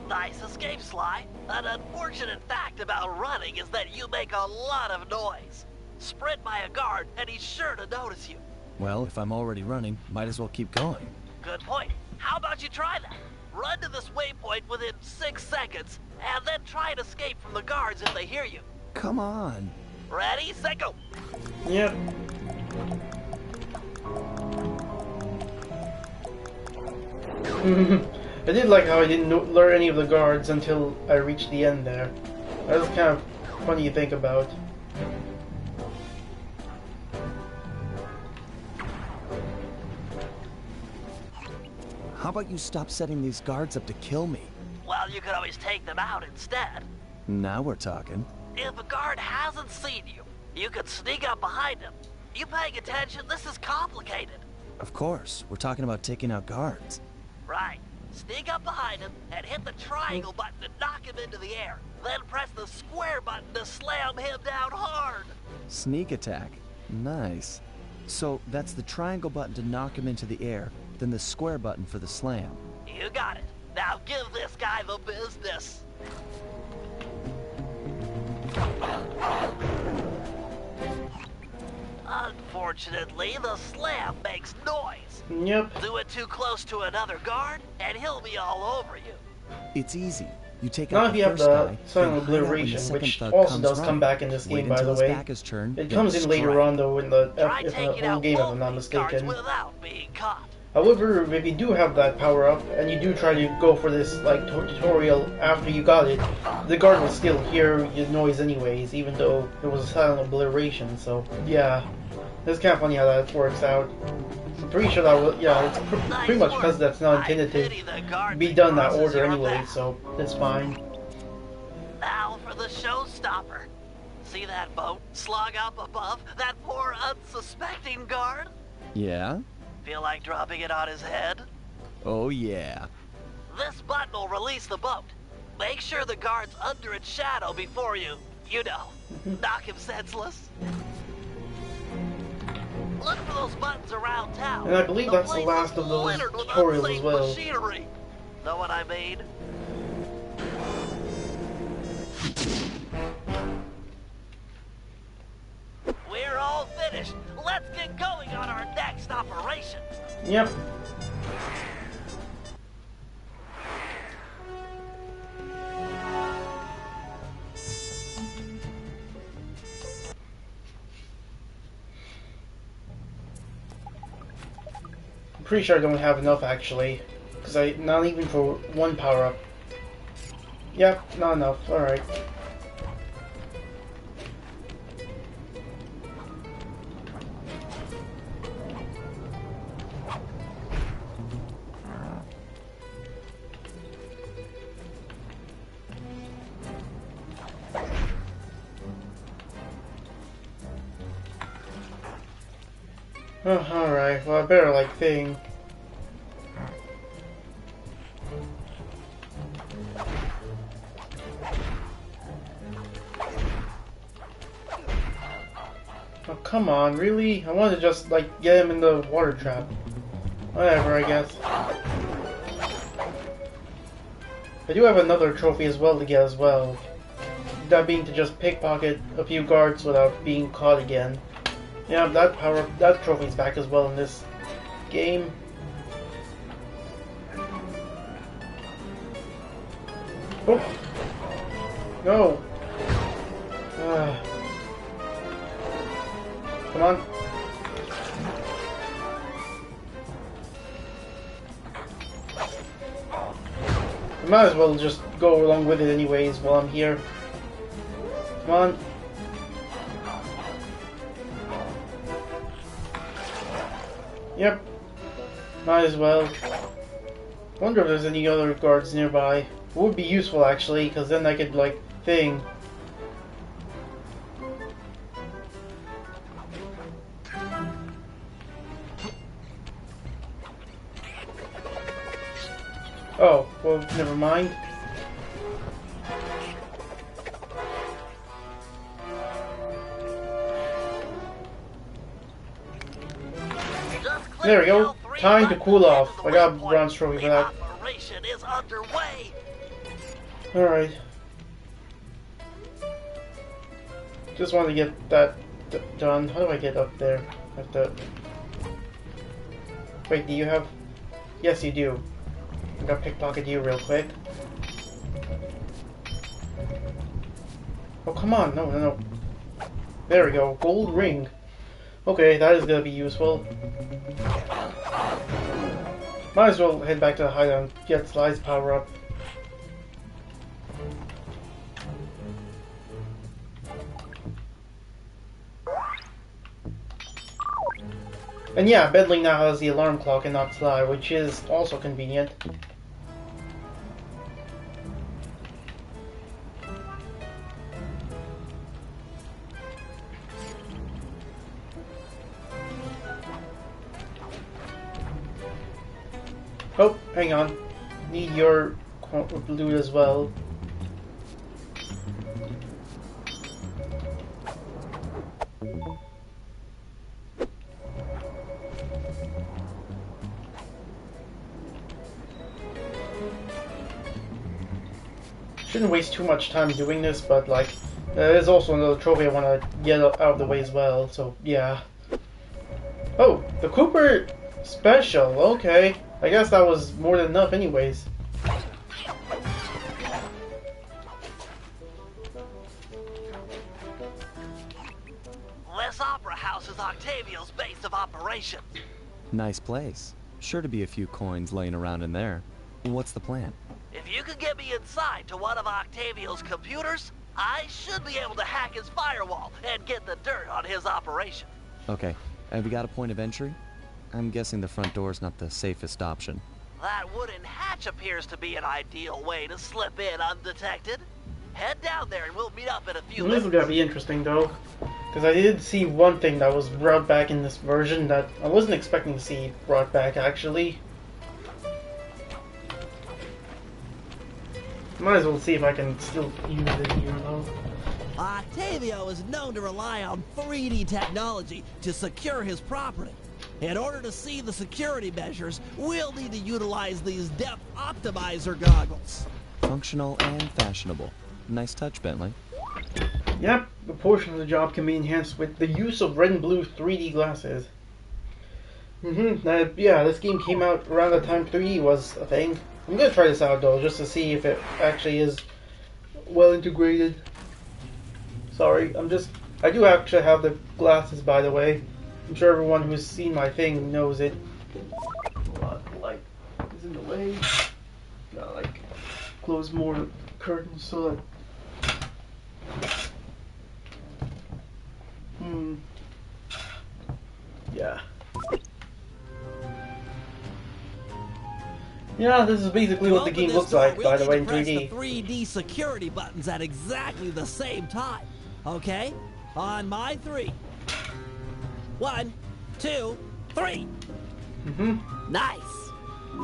B: Nice escape, Sly. An unfortunate fact about running is that you make a lot of noise. Sprint by a guard, and he's sure to notice you.
F: Well, if I'm already running, might as well keep going.
B: Good point. How about you try that? Run to this waypoint within 6 seconds, and then try and escape from the guards if they hear you.
F: Come on.
B: Ready, set, go.
A: Yep. I did like how I didn't learn any of the guards until I reached the end there. That was kind of funny to think about.
F: How about you stop setting these guards up to kill me?
B: Well, you could always take them out instead.
F: Now we're talking.
B: If a guard hasn't seen you, you could sneak up behind him. You paying attention? This is complicated.
F: Of course, we're talking about taking out guards.
B: Right. Sneak up behind him and hit the triangle button to knock him into the air. Then press the square button to slam him down hard.
F: Sneak attack. Nice. So that's the triangle button to knock him into the air, then the square button for the slam.
B: You got it. Now give this guy the business. Unfortunately, the slam makes noise.
A: Yep.
B: Do it too close to another guard, and he'll be all over you.
F: It's easy. You take
A: Now
F: out
A: if
F: the
A: you have
F: first
A: the
F: guy,
A: silent
F: then hide out when the
A: obliteration,
F: second
A: which
F: thug
A: also
F: comes
A: does
F: running.
A: come back in this
F: Wait
A: game, by
F: until
A: the
F: his
A: way.
F: back is turned,
A: It
F: then
A: comes in later
F: strike.
A: on, though, in the
B: Try
A: in the
B: taking
A: whole
B: out
A: game, if
B: both
A: I'm not
B: these guards
A: mistaken.
B: without being caught.
A: However, if you do have that power up, and you do try to go for this like tutorial after you got it, the guard will still hear your noise anyways, even though it was a silent obliteration. So yeah, it's kind of funny how that works out. I'm pretty sure that will, yeah, it's pretty much because that's not intended to be done in that order anyway, so it's fine.
B: Now for the showstopper. See that boat slung up above that poor unsuspecting guard?
F: Yeah?
B: Feel like dropping it on his head?
F: Oh yeah.
B: This button will release the boat. Make sure the guard's under its shadow before you knock him senseless. Look for those buttons around town.
A: And I believe that's the last of those tutorials as well.
B: Machinery. Know what I mean? We're all finished. Let's get going on our next operation.
A: Yep. I'm pretty sure I don't have enough actually, because not even for one power up. Yep, not enough. All right. Oh, alright, well I better like thing. Oh, come on, really? I want to just, like, get him in the water trap. Whatever, I guess. I do have another trophy as well to get as well. That being to just pickpocket a few guards without being caught again. Yeah, that trophy's back as well in this game. Oh! No! Come on. I might as well just go along with it anyways while I'm here. Come on. Yep. Might as well. Wonder if there's any other guards nearby. It would be useful actually, because then I could like thing. Oh, well, never mind. There we go. Time to cool off. I got a bronze trophy for that.
B: Operation is underway.
A: Alright. Just wanted to get that done. How do I get up there? I have to... Wait, do you have... Yes, you do. I'm gonna pickpocket you real quick. Oh, come on. No, no, no. There we go. Gold ring. Okay, that is gonna be useful. Might as well head back to the hideout and get Sly's power up. And yeah, Bentley now has the alarm clock and not Sly, which is also convenient. Oh, hang on. Need your loot as well. Shouldn't waste too much time doing this, but like, there's also another trophy I want to get out of the way as well, so yeah. Oh, the Cooper special, okay. I guess that was more than enough anyways.
B: This opera house is Octavio's base of operations.
F: Nice place. Sure to be a few coins laying around in there. What's the plan?
B: If you could get me inside to one of Octavio's computers, I should be able to hack his firewall and get the dirt on his operation.
F: Okay. Have you got a point of entry? I'm guessing the front door's not the safest option.
B: That wooden hatch appears to be an ideal way to slip in undetected. Head down there and we'll meet up in a few minutes.
A: This is gonna be interesting though, because I did see one thing that was brought back in this version that I wasn't expecting to see brought back actually. Might as well see if I can still use it here though.
M: Octavio is known to rely on 3D technology to secure his property. In order to see the security measures, we'll need to utilize these depth optimizer goggles.
F: Functional and fashionable. Nice touch, Bentley.
A: Yep, a portion of the job can be enhanced with the use of red and blue 3D glasses. Yeah, this game came out around the time 3D was a thing. I'm gonna try this out though, just to see if it actually is well integrated. Sorry, I do actually have the glasses, by the way. I'm sure everyone who's seen my thing knows it. A lot of light is in the way. Gotta like close more curtains so that. Yeah. Yeah, this is basically what the game looks like, by the way, in 3D.
M: The 3D security buttons at exactly the same time. Okay? On my 3. 1, 2, 3. Nice.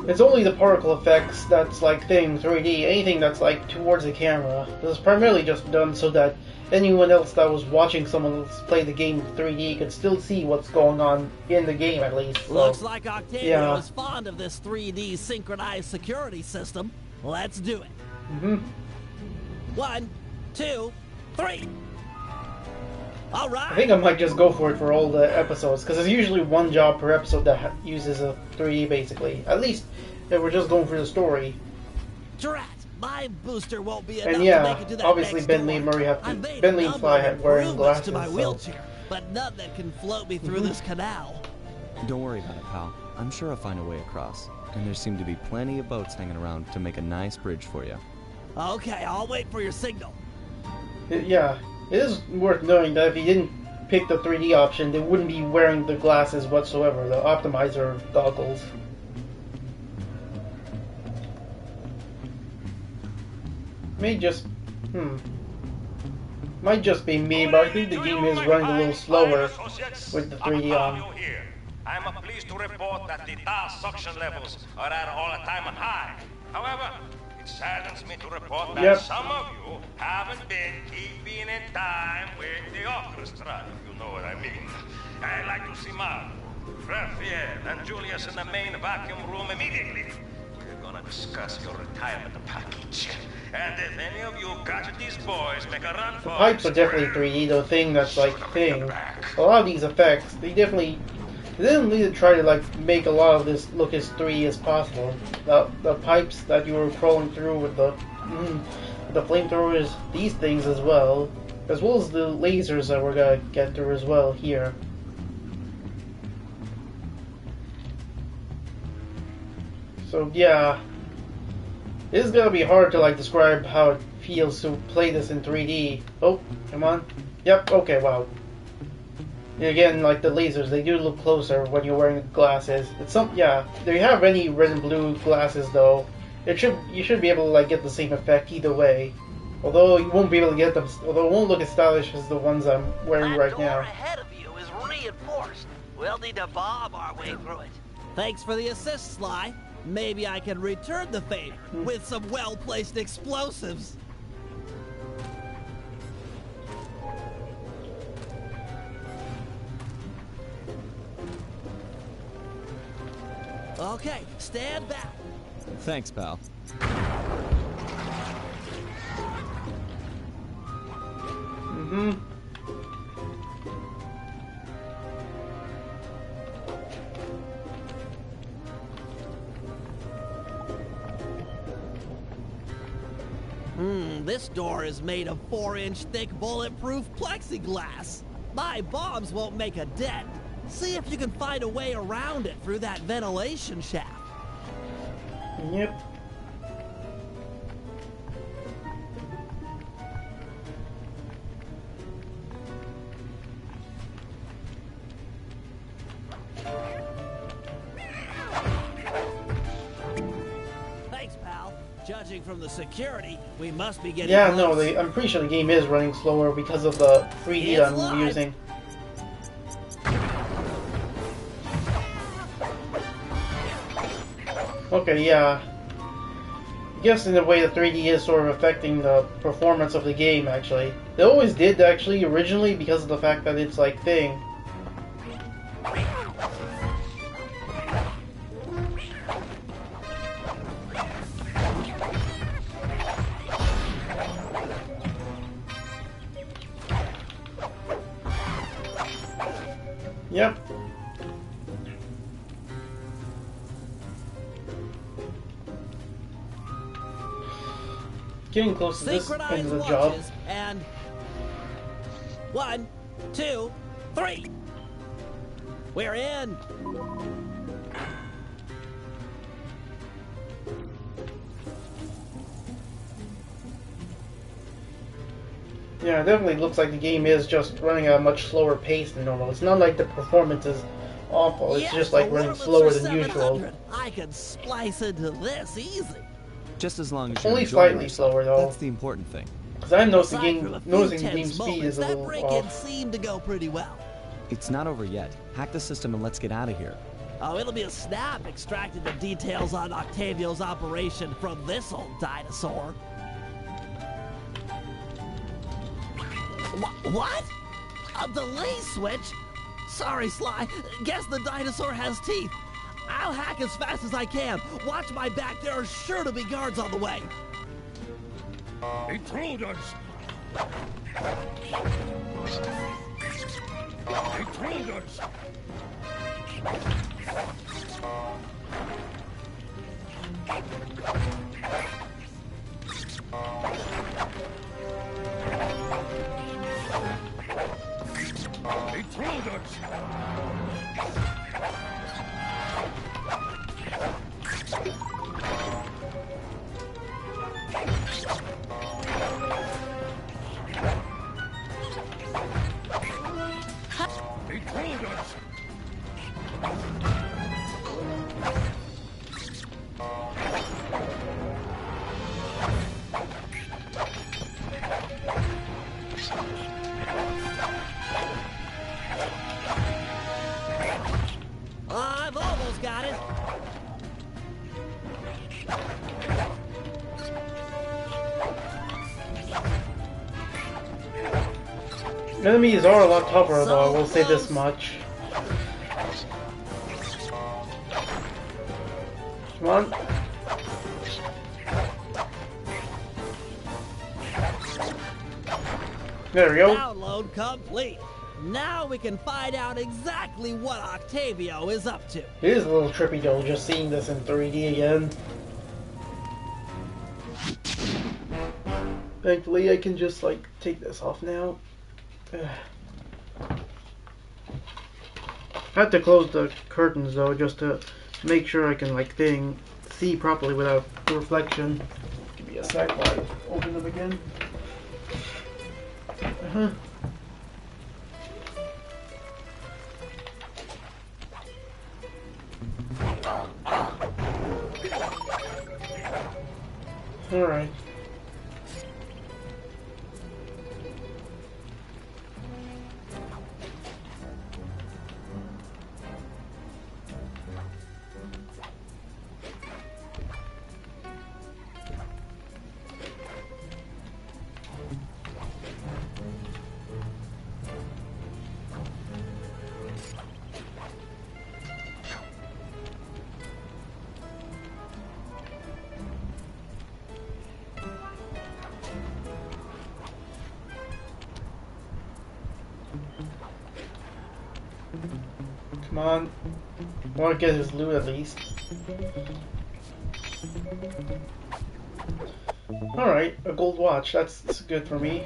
A: It's only the particle effects that's like thing 3D. Anything that's like towards the camera. This is primarily just done so that anyone else that was watching someone else play the game in 3D could still see what's going on in the game at least. So,
M: looks like Octavio is fond of this 3D synchronized security system. Let's do it. 1, 2, 3. All right.
A: I think I might just go for it for all the episodes, because there's usually one job per episode that uses a 3D basically. At least if we're just going for the story.
M: Drat, my booster won't be enough
A: And yeah,
M: to make it to that
A: obviously
M: next
A: Bentley and
M: door.
A: Murray have to.
M: I've made
A: Bentley
M: a
A: and
M: number
A: Fly
M: of
A: have wearing
M: improvements
A: glasses.
M: to my
A: So.
M: wheelchair, but none that can float me through this canal.
F: Don't worry about it, pal. I'm sure I'll find a way across. And there seem to be plenty of boats hanging around to make a nice bridge for you.
M: Okay, I'll wait for your signal.
A: Yeah, it is worth knowing that if you didn't pick the 3D option, they wouldn't be wearing the glasses whatsoever, the optimizer goggles. Might just be me, but I think the game is running a little slower with the 3D on.
N: I'm pleased to report that the tar suction levels are at an all-time high. However, it saddens me to report that some of you haven't been keeping in time with the orchestra, if you know what I mean. I'd like to see Mark, Raphael, and Julius in the main vacuum room immediately. We're gonna discuss your retirement package. And if any of you got these boys make a run for
A: the pipes are definitely 3D, the thing that's like thing. A lot of these effects, they didn't need to try to like make a lot of this look as 3D as possible. The pipes that you were crawling through with the flamethrowers, these things as well as the lasers that we're gonna get through as well here. So yeah, it is gonna be hard to like describe how it feels to play this in 3D. Oh, come on. Yep. Okay. Wow. Again, like the lasers, they do look closer when you're wearing glasses. It's some, yeah. If you have any red and blue glasses, though, you should be able to like get the same effect either way. Although you won't be able to get them, although it won't look as stylish as the ones I'm wearing right now.
B: Ahead of you is reinforced. We'll need to bomb our way through it.
M: Thanks for the assist, Sly. Maybe I can return the favor with some well-placed explosives. Okay, stand back.
F: Thanks, pal.
A: Mm-hmm.
M: This door is made of 4-inch thick bulletproof plexiglass. My bombs won't make a dent. See if you can find a way around it through that ventilation shaft.
A: Yep.
M: Thanks, pal. Judging from the security, we must be getting
A: Yeah,
M: close.
A: no, I'm pretty sure the game is running slower because of the 3D
M: It's
A: I'm
M: live.
A: using. Okay, yeah. I guess in a way the 3D is sort of affecting the performance of the game, actually. They always did, actually, originally, because of the fact that it's, like, thing. Yep. Getting close to this end of the job.
M: And 1, 2, 3. We're in.
A: Yeah, it definitely looks like the game is just running at a much slower pace than normal. It's not like the performance is awful, it's just like running slower than usual.
M: I can splice into this easy.
F: Just as long as you're
A: Only
F: enjoying
A: slightly
F: yourself,
A: slower, though.
F: That's the important thing.
A: Because I'm noticing
M: Aside
A: the
M: from a few
A: game
M: tense
A: speed is a
M: moments,
A: little
M: that break-in
A: off.
M: seemed to go pretty well.
F: It's not over yet. Hack the system and let's get out of here.
M: Oh, it'll be a snap extracting the details on Octavio's operation from this old dinosaur. What? A delay switch? Sorry, Sly. Guess the dinosaur has teeth. I'll hack as fast as I can. Watch my back. There are sure to be guards on the way.
K: Intruders! Intruders! Intruders! Intruders!
M: I've almost got it.
A: Enemies are a lot tougher, though, I will say this much. Come on. There we go.
M: Download complete. Now we can find out exactly what Octavio is up to.
A: It is a little trippy, though, just seeing this in 3D again. Thankfully, I can just, like, take this off now. I have to close the curtains, though, just to make sure I can, like, see properly without reflection. Give me a sec while I open them again. Alright. Come on. I want to get his loot at least. Alright, a gold watch. That's good for me.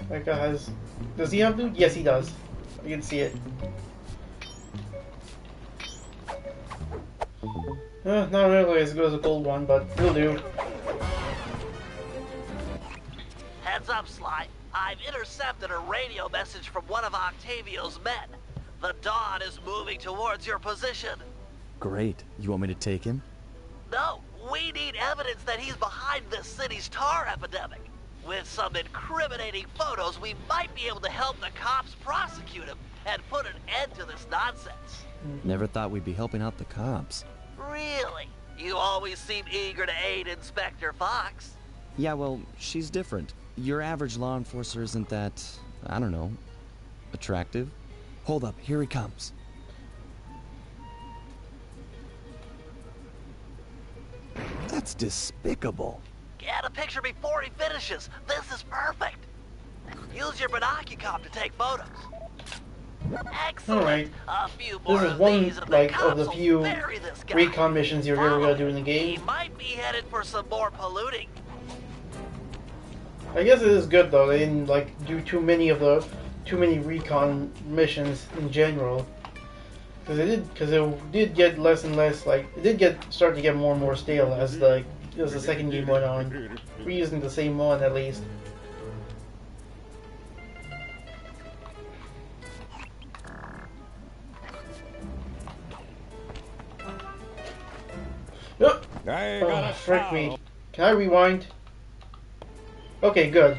A: That guy has... Does he have loot? Yes, he does. I can see it. Not really as good as a gold one, but will do.
B: Heads up, Sly. I've intercepted a radio message from one of Octavio's men. The Dawn is moving towards your position.
F: Great. You want me to take him?
B: No, we need evidence that he's behind this city's tar epidemic. With some incriminating photos, we might be able to help the cops prosecute him and put an end to this nonsense.
F: Never thought we'd be helping out the cops.
B: Really? You always seem eager to aid Inspector Fox.
F: Yeah, well, she's different. Your average law enforcer isn't that, I don't know, attractive. Hold up, here he comes. That's despicable.
B: Get a picture before he finishes. This is perfect. Use your binocular to take photos. Excellent.
A: Alright.
B: A few more
A: This is
B: of
A: one
B: these and
A: of the few recon missions you're ever gonna do in the game.
B: He might be headed for some more polluting.
A: I guess it is good though. They didn't do too many recon missions in general. Because it did get less and less it did start to get more and more stale as the second game went on. We're using the same one at least. Oh, frick me. Can I rewind? Okay, good.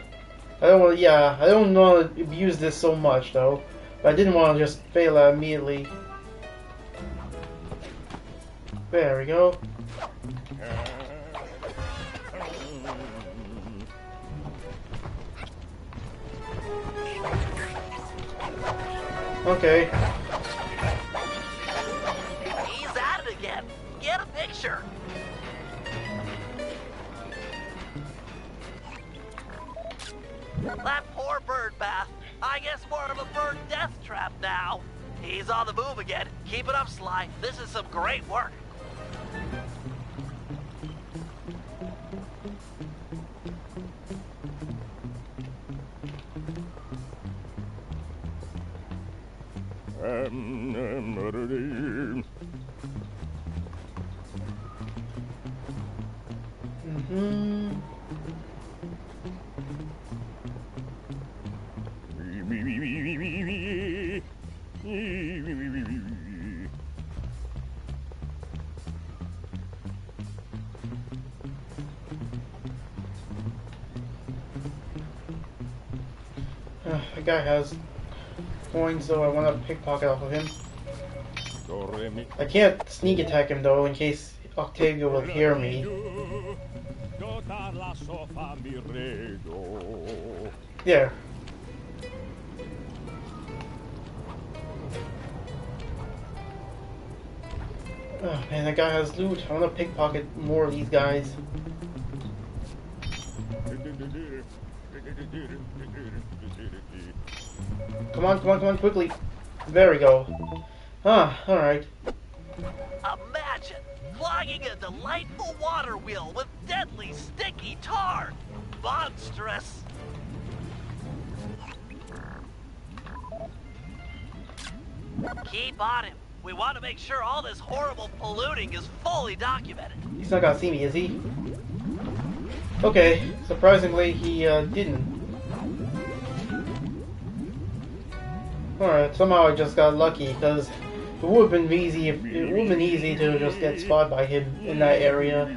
A: I don't want to abuse this so much though. But I didn't want to just fail out immediately. There we go. Okay.
B: He's at it again. Get a picture. That poor bird bath. I guess more of a bird death trap now. He's on the move again. Keep it up, Sly. This is some great work.
A: The guy has coins, so I want to pickpocket off of him. I can't sneak attack him though, in case Octavio will hear me. There. Oh man, that guy has loot. I want to pickpocket more of these guys. Come on, quickly. There we go. Ah, alright.
B: Imagine clogging a delightful water wheel with deadly sticky tar. Monstrous. Keep on him. We want to make sure all this horrible polluting is fully documented.
A: He's not gonna see me, is he? Okay, surprisingly, he didn't. Alright, somehow I just got lucky, because it would have been easy if it would have been easy to just get spotted by him in that area.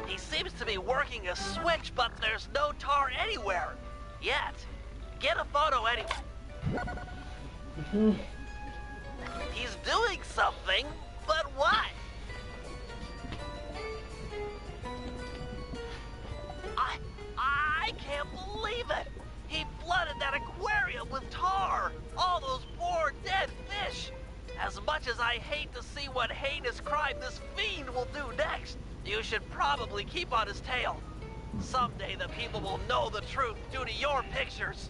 B: He seems to be working a switch, but there's no tar anywhere. Yet. Get a photo anyway. He's doing something, but what? I can't believe it. He flooded that aquarium with tar. All those poor dead fish. As much as I hate to see what heinous crime this fiend will do next, you should probably keep on his tail. Someday the people will know the truth due to your pictures.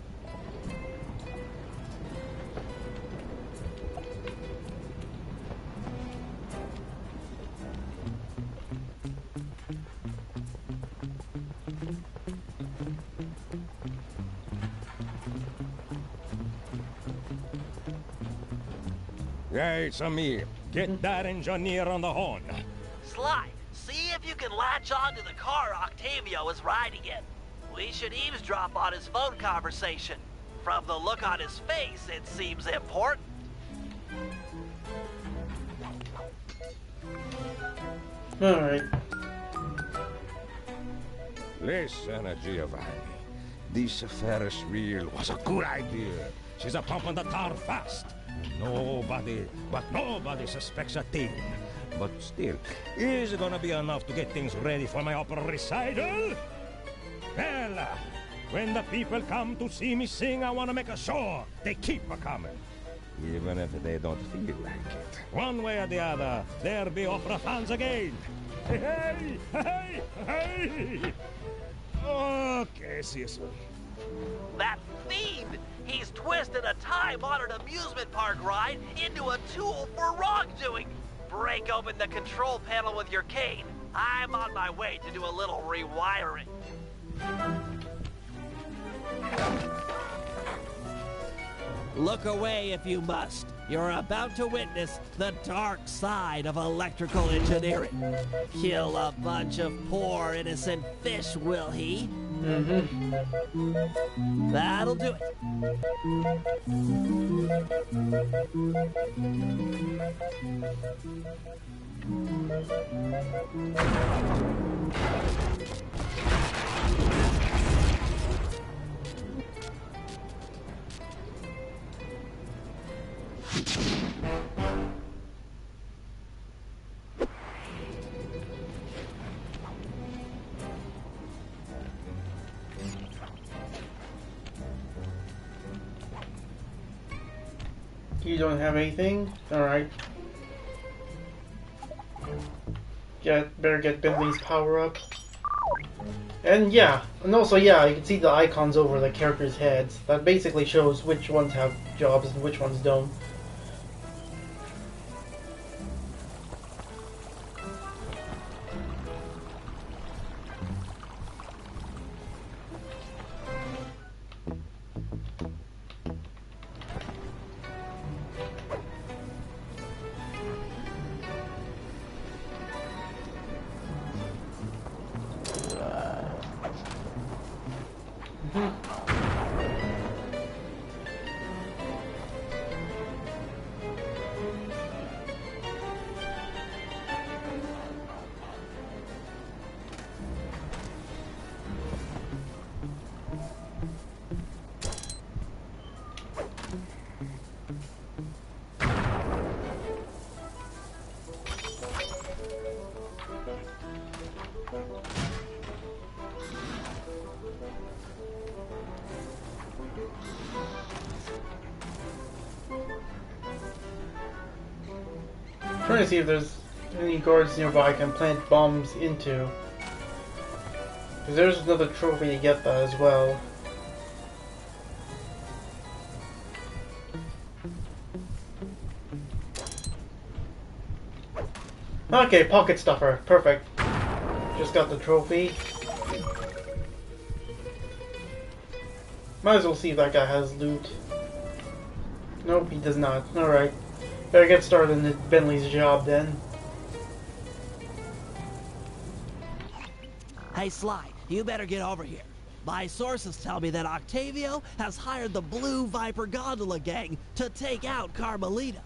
N: Yeah, it's me. Get that engineer on the horn.
B: Sly, see if you can latch on to the car Octavio is riding in. We should eavesdrop on his phone conversation. From the look on his face, it seems important.
A: Alright.
N: Listen, Giovanni. This Ferris wheel was a good idea. She's a pumping the tar fast. Nobody suspects a thing. But still, is it gonna be enough to get things ready for my opera recital? Well, when the people come to see me sing, I want to make sure they keep a-coming. Even if they don't feel like it. One way or the other, there'll be opera fans again. Hey, hey, hey! Okay, see you soon.
B: That fiend! He's twisted a time-honored amusement park ride into a tool for wrongdoing. Break open the control panel with your cane. I'm on my way to do a little rewiring.
M: Look away if you must. You're about to witness the dark side of electrical engineering. Kill a bunch of poor innocent fish, will he? Mm-hmm. That'll do it.
A: You don't have anything? Alright. Better get Bentley's power up. And yeah, and also yeah, you can see the icons over the characters' heads. That basically shows which ones have jobs and which ones don't. Trying to see if there's Any guards nearby can plant bombs into. Because there's another trophy to get that as well. Okay, pocket stuffer. Perfect. Just got the trophy. Might as well see if that guy has loot. Nope, he does not. Alright. Better get started on Bentley's job then.
M: Hey, Sly, you better get over here. My sources tell me that Octavio has hired the Blue Viper Gondola gang to take out Carmelita.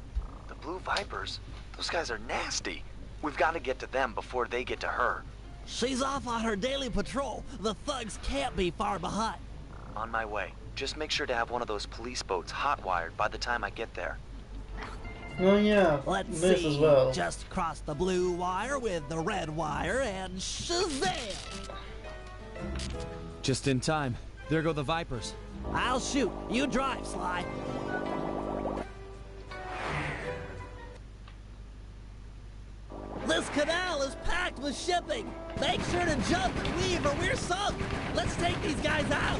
L: The Blue Vipers? Those guys are nasty. We've got to get to them before they get to her.
M: She's off on her daily patrol. The thugs can't be far behind.
L: On my way. Just make sure to have one of those police boats hot-wired by the time I get there.
A: Oh yeah,
M: Let's
A: this
M: see.
A: as well.
M: Just cross the blue wire with the red wire and shazam!
F: Just in time. There go the Vipers.
M: I'll shoot. You drive, Sly. This canal is packed with shipping. Make sure to jump and weave or we're sunk. Let's take these guys out.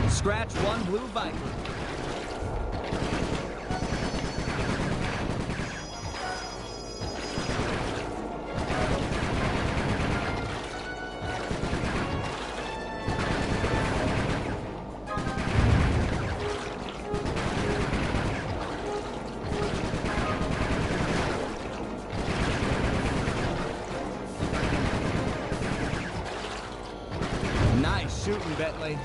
F: Scratch one Blue Viper. Nice shooting, Bentley.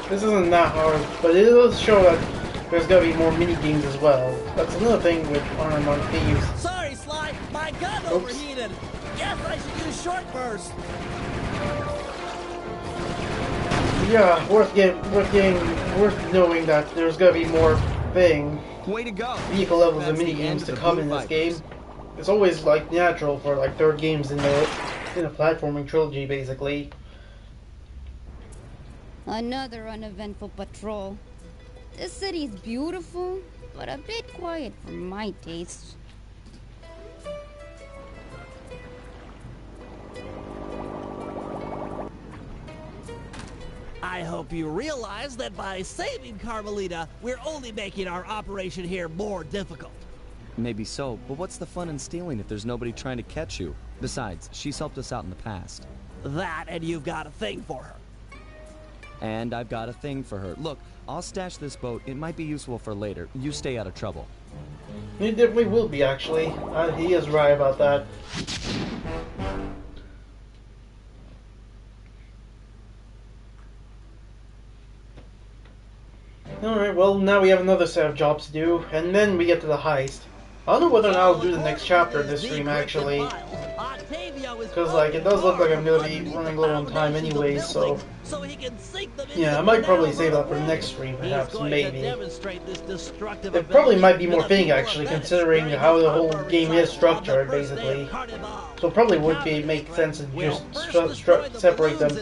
A: This isn't that hard, but it does show that there's gotta be more mini games as well. That's another thing with Arm on Thieves.
M: Sorry, Sly. My gun overheated. Guess I should use short burst.
A: Yeah, worth knowing that there's gonna be more
F: Way to go.
A: vehicle levels and
F: That's
A: mini
F: the end
A: games
F: of
A: to
F: the
A: come
F: Blue
A: in this
F: Vipers.
A: game. It's always like natural for like third games in a platforming trilogy, basically.
J: Another uneventful patrol. This city's beautiful, but a bit quiet for my taste.
M: I hope you realize that by saving Carmelita, we're only making our operation here more difficult.
F: Maybe so, but what's the fun in stealing if there's nobody trying to catch you? Besides, she's helped us out in the past.
M: That, and you've got a thing for her.
F: And I've got a thing for her. Look, I'll stash this boat. It might be useful for later. You stay out of trouble.
A: He definitely will be, actually. He is right about that. Alright, well, now we have another set of jobs to do, and then we get to the heist. I don't know whether or not I'll do the next chapter of this stream, actually. Because, like, it does look like I'm going to be running low on time anyways, so... Yeah, I might probably save that for the next stream, perhaps, maybe. It probably might be more fitting, actually, considering how the whole game is structured, basically. So it probably would make sense to just separate them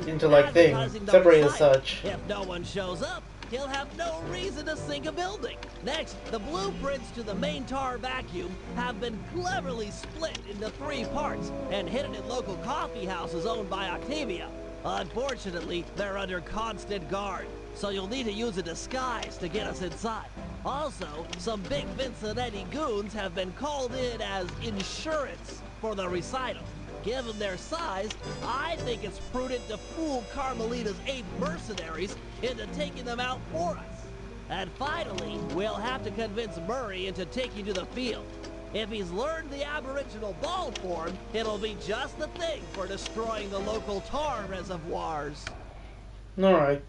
A: into, like, things. Separate as such.
M: If no one shows up, he'll have no reason to sink a building. Next, the blueprints to the main tar vacuum have been cleverly split into 3 parts and hidden in local coffee houses owned by Octavia. Unfortunately, they're under constant guard, so you'll need to use a disguise to get us inside. Also, some big Vincenetti goons have been called in as insurance for the recital. Given their size, I think it's prudent to fool Carmelita's 8 mercenaries into taking them out for us. And finally, we'll have to convince Murray into taking to the field. If he's learned the aboriginal ball form, it'll be just the thing for destroying the local tar reservoirs.
A: Alright.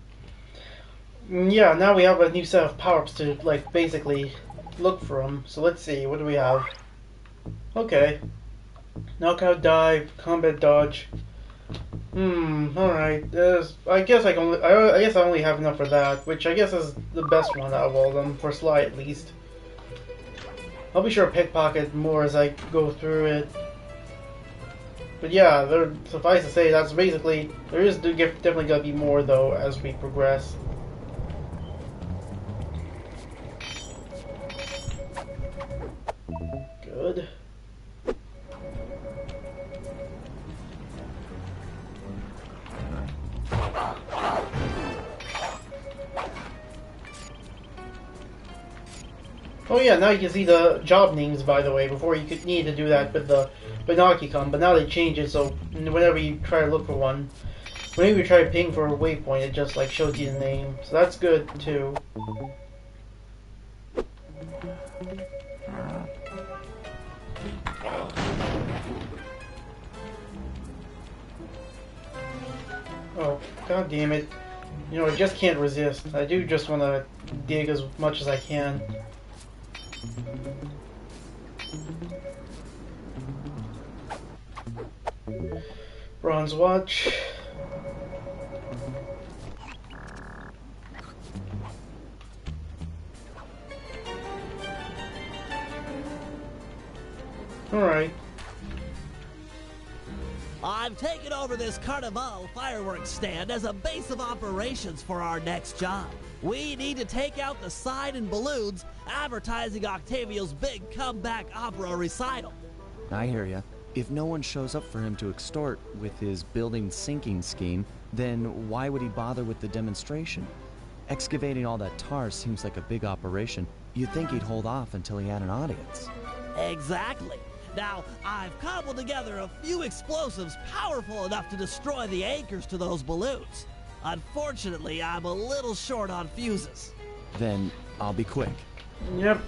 A: Yeah, now we have a new set of power-ups to, like, basically look for them. So let's see, what do we have? Okay. Knockout dive, combat dodge. Alright. I guess I only have enough for that, which I guess is the best one out of all of them, for Sly at least. I'll be sure to pickpocket more as I go through it. But yeah, suffice to say, that's basically... There is definitely going to be more, though, as we progress. Good. Oh yeah, now you can see the job names, by the way. Before you could need to do that with the Binocucom, but now they changed it, so whenever you try to look for one, whenever you try to ping for a waypoint, it just like shows you the name. So that's good too. Oh, god damn it. You know, I just can't resist. I do just want to dig as much as I can. Bronze watch. Alright.
M: I've taken over this Carnival fireworks stand as a base of operations for our next job. We need to take out the sign and balloons advertising Octavio's big comeback opera recital.
F: I hear ya. If no one shows up for him to extort with his building sinking scheme, then why would he bother with the demonstration? Excavating all that tar seems like a big operation. You'd think he'd hold off until he had an audience.
M: Exactly. Now, I've cobbled together a few explosives powerful enough to destroy the anchors to those balloons. Unfortunately, I'm a little short on fuses.
F: Then I'll be quick.
A: Yep.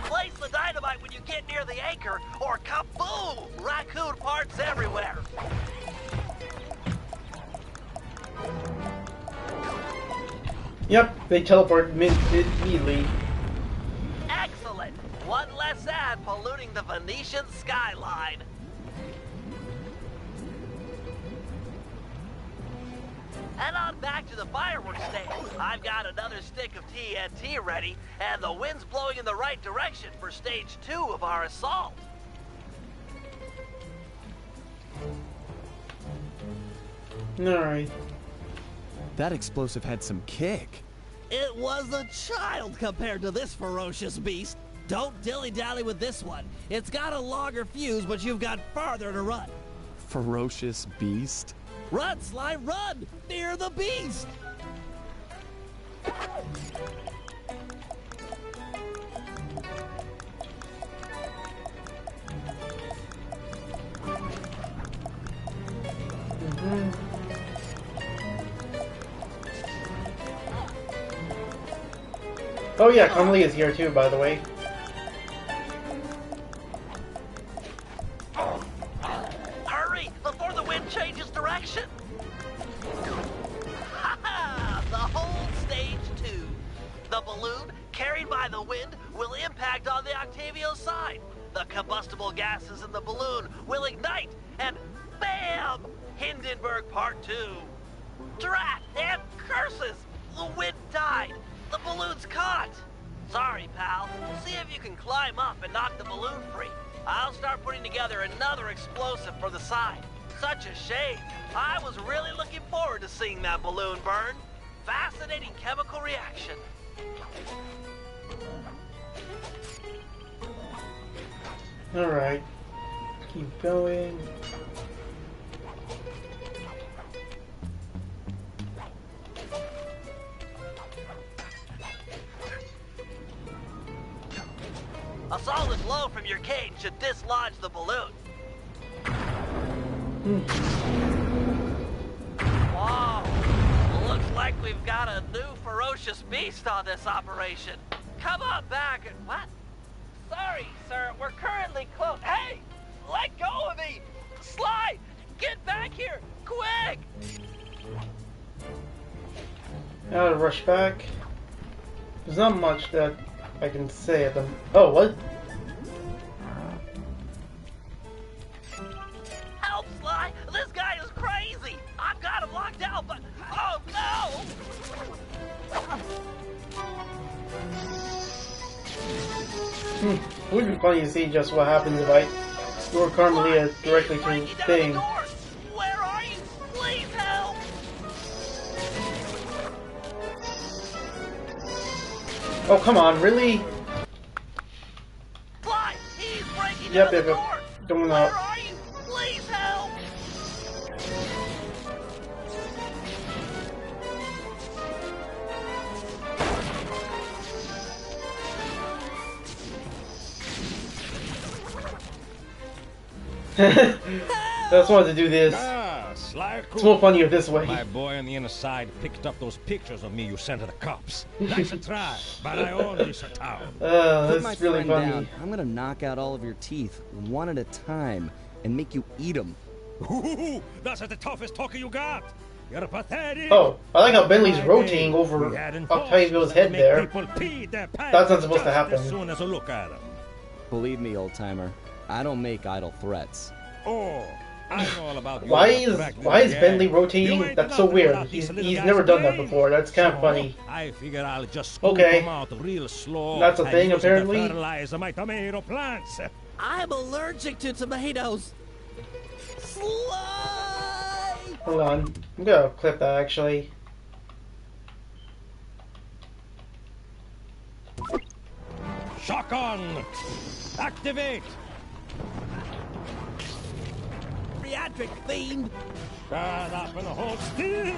B: Place the dynamite when you get near the anchor, or kaboom! Raccoon parts everywhere.
A: Yep, they teleport immediately.
B: Excellent! One less ad polluting the Venetian skyline. Head on back to the fireworks stage. I've got another stick of TNT ready, and the wind's blowing in the right direction for stage 2 of our assault.
A: Alright.
F: That explosive had some kick.
M: It was a child compared to this ferocious beast. Don't dilly-dally with this one. It's got a longer fuse, but you've got farther to run.
F: Ferocious beast?
M: Run, Sly, run! Fear the beast!
A: Oh yeah, Connolly is here too, by the way.
B: Hurry, before the wind changes direction! Ha-ha! The whole stage 2. The balloon, carried by the wind, will impact on the Octavio side. The combustible gases in the balloon will ignite, and BAM! Hindenburg Part 2. Drat and curses! The wind died. The balloon's caught. Sorry, pal. See if you can climb up and knock the balloon free. I'll start putting together another explosive for the side. Such a shame. I was really looking forward to seeing that balloon burn. Fascinating chemical reaction.
A: Alright. Keep going.
B: A solid blow from your cane should dislodge the balloon. Whoa! Looks like we've got a new ferocious beast on this operation. Come on back and... What? Sorry, sir. We're currently closed. Hey! Let go of me! Sly! Get back here! Quick!
A: Now to rush back. There's not much that I can say at them. Oh, what?
B: Help, Sly! This guy is crazy! I've got him locked out, but... Oh, no!
A: It would be funny to see just what happens if I lure Carmelia directly to thing.
B: Where are you? Please help!
A: Oh, come on, really?
B: Fly! He's breaking
A: Yep,
B: into the
A: yep,
B: door!
A: going
B: Where
A: up.
B: are you? Please help!
A: That's why to do this. It's more funnier this way.
N: My boy on the inner side picked up those pictures of me you sent to the cops. Nice to try, but I own this town.
C: Put my
A: That's really
C: friend
A: funny.
C: down. I'm gonna knock out all of your teeth, one at a time, and make you eat them.
N: Ooh, that's the toughest talker you got. You're pathetic.
A: Oh, I like how Bentley's rotating over Octavio's head there. That's not supposed to happen.
N: As soon as I look at him.
C: Believe me, old timer, I don't make idle threats.
N: Oh, I know all about
A: Why is Bentley rotating? That's so weird. He's never done that before. That's kind of funny.
N: I figure I'll just scoop
A: Okay.
N: them out real slow.
A: That's a thing,
N: and use it to
A: apparently.
N: fertilize my tomato plants.
M: I'm allergic to tomatoes. Slide!
A: Hold on. I'm gonna clip that actually.
N: Shotgun! Activate!
M: Theatric fiend!
N: Shut up and hold still!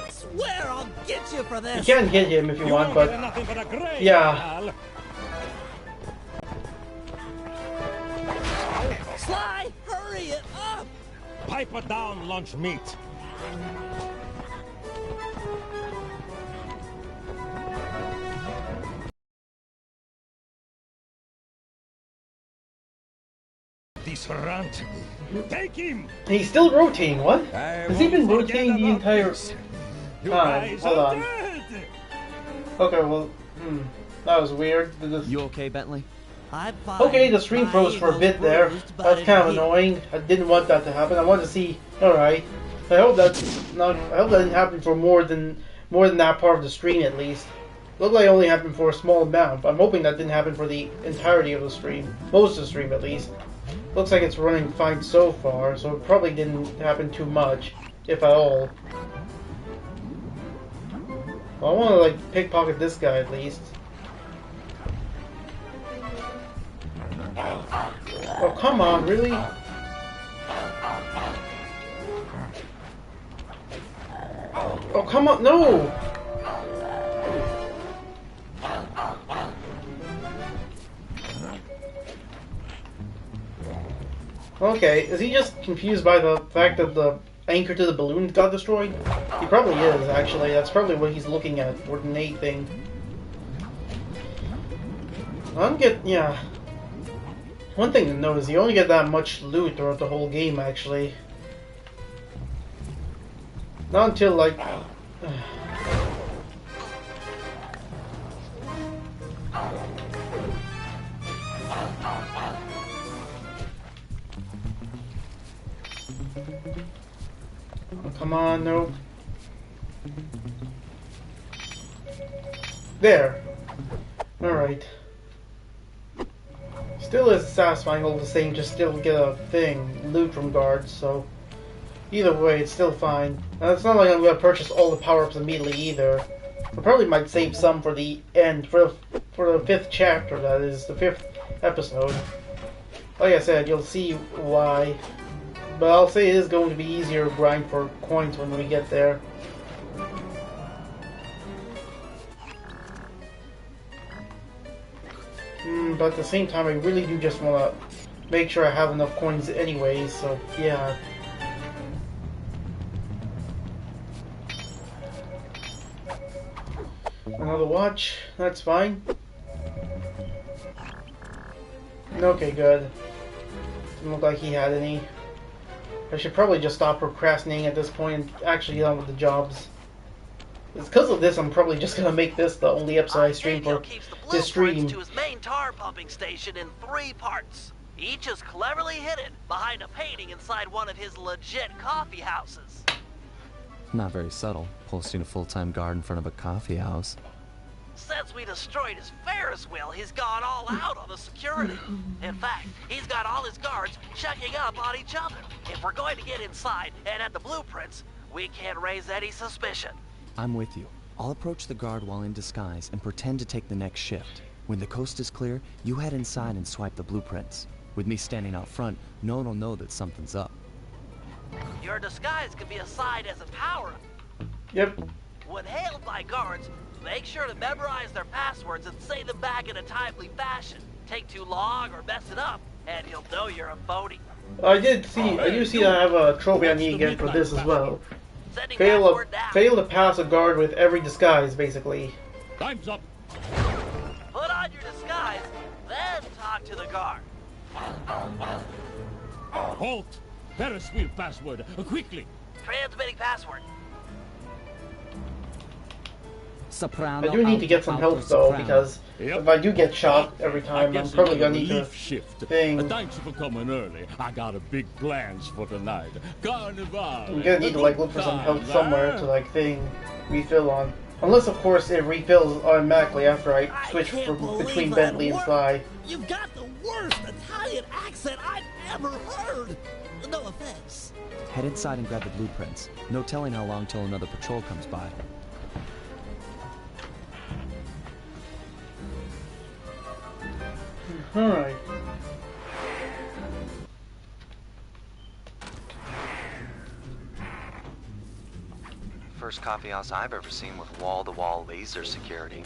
M: Swear I'll get you for
A: You
M: this!
A: can hit him if you want, but yeah.
M: Sly, hurry it up!
N: Pipe it down, lunch meat. This runt. Take him!
A: He's still rotating. What? Has he been rotating the entire time? Hold on. Okay, well, that was weird.
C: You okay, Bentley?
A: Okay, the stream froze for a bit there. That's kind of annoying. I didn't want that to happen. I wanted to see. All right. I hope that didn't happen for more than that part of the stream at least. Looked like it only happened for a small amount. But I'm hoping that didn't happen for the entirety of the stream, most of the stream at least. Looks like it's running fine so far, so it probably didn't happen too much, if at all. Well, I want to like pickpocket this guy at least. Oh, come on, really? Oh, come on, no! Okay, is he just confused by the fact that the anchor to the balloon got destroyed? He probably is, actually. That's probably what he's looking at, for the Nate thing. Yeah. One thing to note is you only get that much loot throughout the whole game, actually. Not until, like... Oh, come on, nope. There. Alright. Still is satisfying all the same, just still get a thing, loot from guards, so... Either way, it's still fine. And it's not like I'm gonna purchase all the power-ups immediately either. I probably might save some for the end, for the 5th chapter, that is, the 5th episode. Like I said, you'll see why. But I'll say it is going to be easier to grind for coins when we get there. But at the same time, I really do just want to make sure I have enough coins anyway, so yeah. Another watch, that's fine. Okay, good. Didn't look like he had any. I should probably just stop procrastinating at this point and actually get on with the jobs. It's because of this I'm probably just gonna make this the only episode I stream for this stream.
B: To his main tar pumping station in 3 parts. Each is cleverly hidden behind a painting inside one of his legit coffee houses.
C: Not very subtle, posting a full-time guard in front of a coffee house.
B: Since we destroyed his Ferris wheel, he's gone all out on the security. In fact, he's got all his guards checking up on each other. If we're going to get inside and at the blueprints, we can't raise any suspicion.
F: I'm with you. I'll approach the guard while in disguise and pretend to take the next shift. When the coast is clear, you head inside and swipe the blueprints. With me standing out front, no one will know that something's up.
B: Your disguise can be a side as a power.
A: Yep.
B: When hailed by guards, make sure to memorize their passwords and say them back in a timely fashion. Take too long or mess it up, and you'll know you're a phony.
A: I do see that I have a trophy I need to get for this as well. Fail to pass a guard with every disguise, basically.
K: Time's up.
B: Put on your disguise, then talk to the guard.
K: Halt! Ferris wheel password, quickly!
B: Transmitting password.
F: Soprano.
A: I do need to get some help though, because if I do get shot every time, I'm probably gonna need to thing.
K: Thanks for coming early. I got a big plans for tonight. Carnival.
A: I'm gonna need to like look for some help somewhere to like thing refill on. Unless of course it refills automatically after I switch between Bentley and Sly.
M: You've got the worst Italian accent I've ever heard. No offense.
F: Head inside and grab the blueprints. No telling how long till another patrol comes by.
A: Alright.
L: First coffeehouse I've ever seen with wall-to-wall laser security.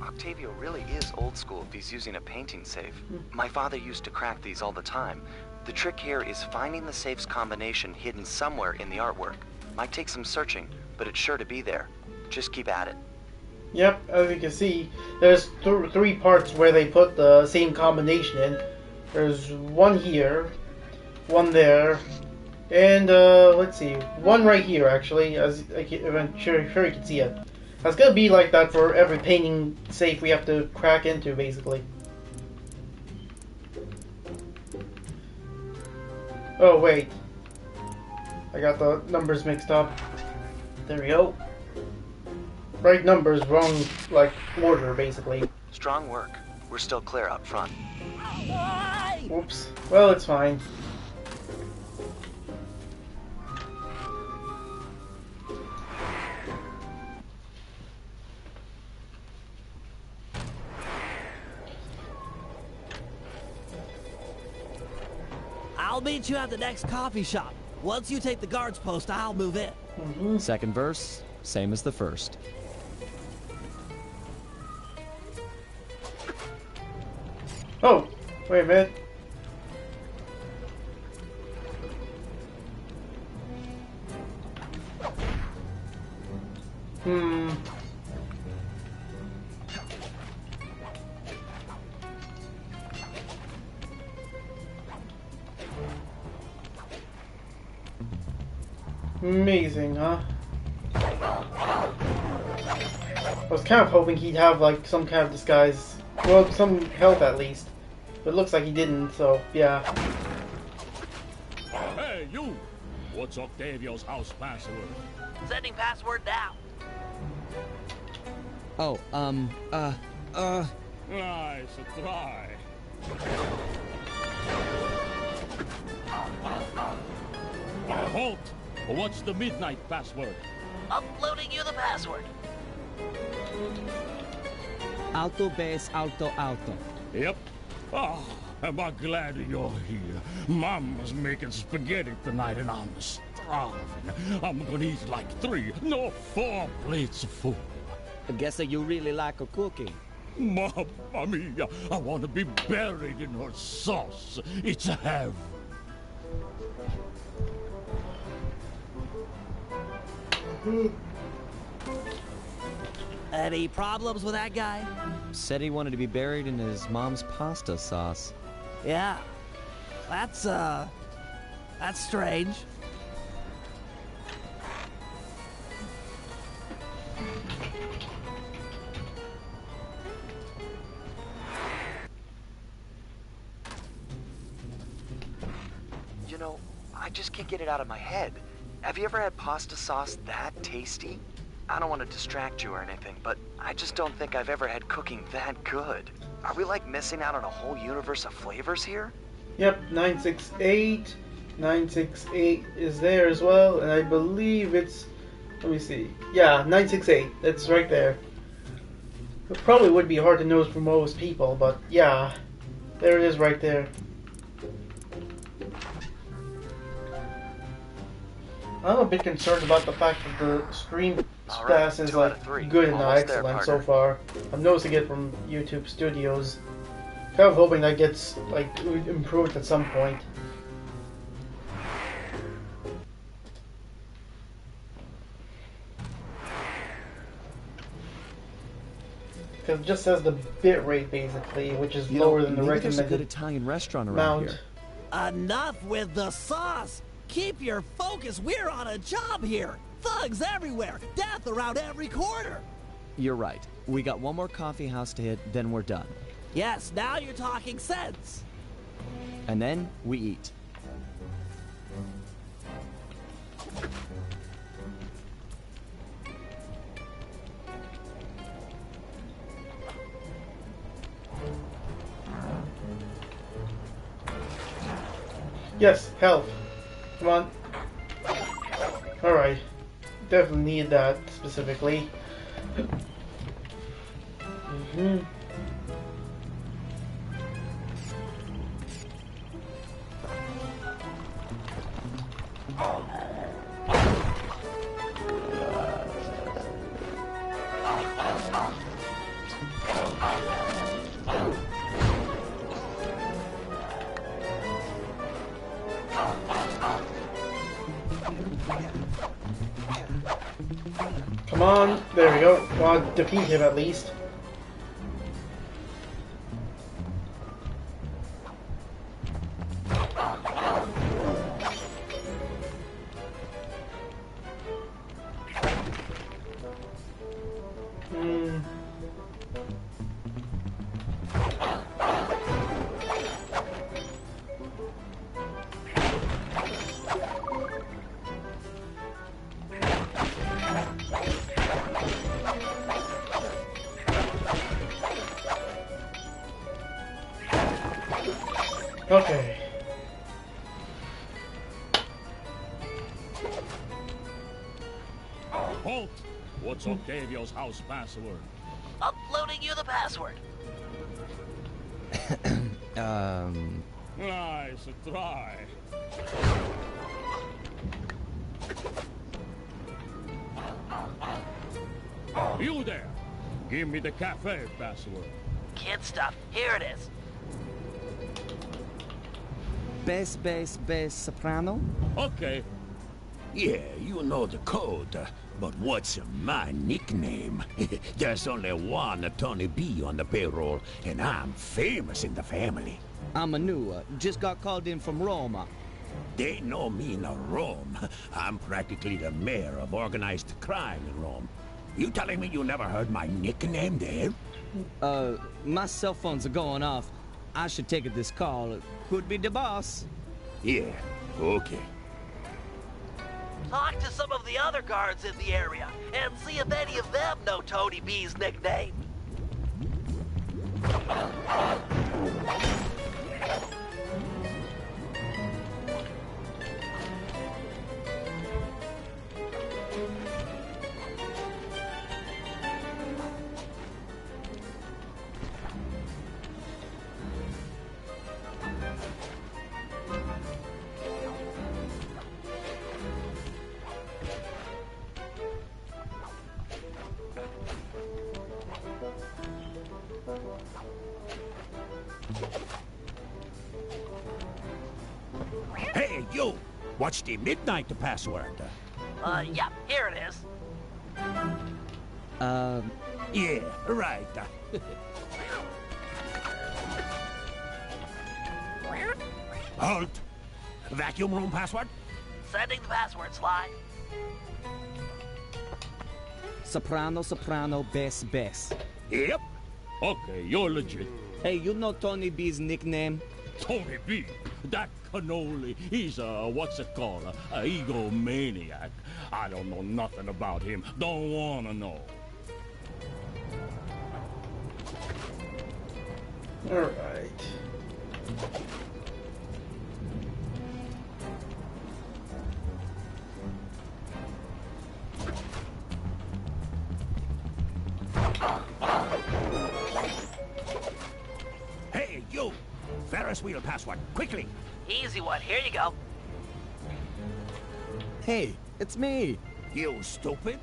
L: Octavio really is old school if he's using a painting safe. My father used to crack these all the time. The trick here is finding the safe's combination hidden somewhere in the artwork. Might take some searching, but it's sure to be there. Just keep at it.
A: Yep, as you can see, there's three parts where they put the same combination in. There's one here, one there, and let's see, one right here actually, as I'm sure you can see it. That's gonna be like that for every painting safe we have to crack into, basically. Oh wait, I got the numbers mixed up. There we go. Right numbers, wrong, like, order, basically.
L: Strong work. We're still clear out front.
A: Whoops. Well, it's fine.
M: I'll meet you at the next coffee shop. Once you take the guard's post, I'll move in.
F: Second verse, same as the first.
A: Oh, wait a minute. Amazing, huh? I was kind of hoping he'd have like some kind of disguise. Well, some help at least. But it looks like he didn't, so yeah.
K: Hey, you! What's Octavio's house password?
B: Sending password now.
F: Oh,
K: Nice try. Halt! What's the midnight password?
B: Uploading you the password.
C: Alto base, alto, alto.
K: Yep. Ah, am I glad you're here. Mama's making spaghetti tonight and I'm starving. I'm gonna eat like 3, no 4 plates of food.
C: I guess that you really like her cooking.
K: Mamma mia, I want to be buried in her sauce. It's heaven.
M: Any problems with that guy?
F: Said he wanted to be buried in his mom's pasta sauce.
M: Yeah. That's strange.
L: You know, I just can't get it out of my head. Have you ever had pasta sauce that tasty? I don't want to distract you or anything, but I just don't think I've ever had cooking that good. Are we like missing out on a whole universe of flavors here?
A: Yep, 968. 968 is there as well, and I believe it's... Let me see. Yeah, 968. That's right there. It probably would be hard to know for most people, but yeah. There it is right there. I'm a bit concerned about the fact that the screen space is like good and not excellent so far. I'm noticing it from YouTube Studios. Kind of hoping that gets like improved at some point. Because it just says the bit rate basically, which is lower than the recommended.
F: There's a good Italian restaurant around here.
M: Enough with the sauce! Keep your focus, we're on a job here! Thugs everywhere, death around every corner!
F: You're right. We got one more coffee house to hit, then we're done.
M: Yes, now you're talking sense!
F: And then we eat.
A: Yes, health. Come on. Alright. Definitely need that specifically. Come on, there we go. Want to defeat him at least. Okay.
K: Halt! What's Octavio's house password?
B: Uploading you the password.
K: Nice try. You there! Give me the cafe password.
B: Kid stuff. Here it is.
C: Bass, soprano?
K: Okay.
H: Yeah, you know the code. But what's my nickname? There's only one Tony B on the payroll, and I'm famous in the family.
C: I'm a new, just got called in from Roma.
H: They know me in Rome. I'm practically the mayor of organized crime in Rome. You telling me you never heard my nickname there?
C: My cell phones are going off. I should take this call. Could be the boss.
H: Yeah, okay.
B: Talk to some of the other guards in the area and see if any of them know Tony B's nickname.
H: Hey, you! What's the midnight password?
B: Yeah, here it is.
H: Yeah, right. Halt! Vacuum room password?
B: Sending the password, Sly.
C: Soprano, bass.
H: Yep.
K: Okay, you're legit.
C: Hey, you know Tony B's nickname?
K: Tony B. That cannoli, he's a, what's it called, a egomaniac. I don't know nothing about him. Don't wanna know.
A: Alright.
H: Hey, you! Ferris wheel password, quickly!
B: Easy one, here you go.
F: Hey, it's me!
H: You stupid!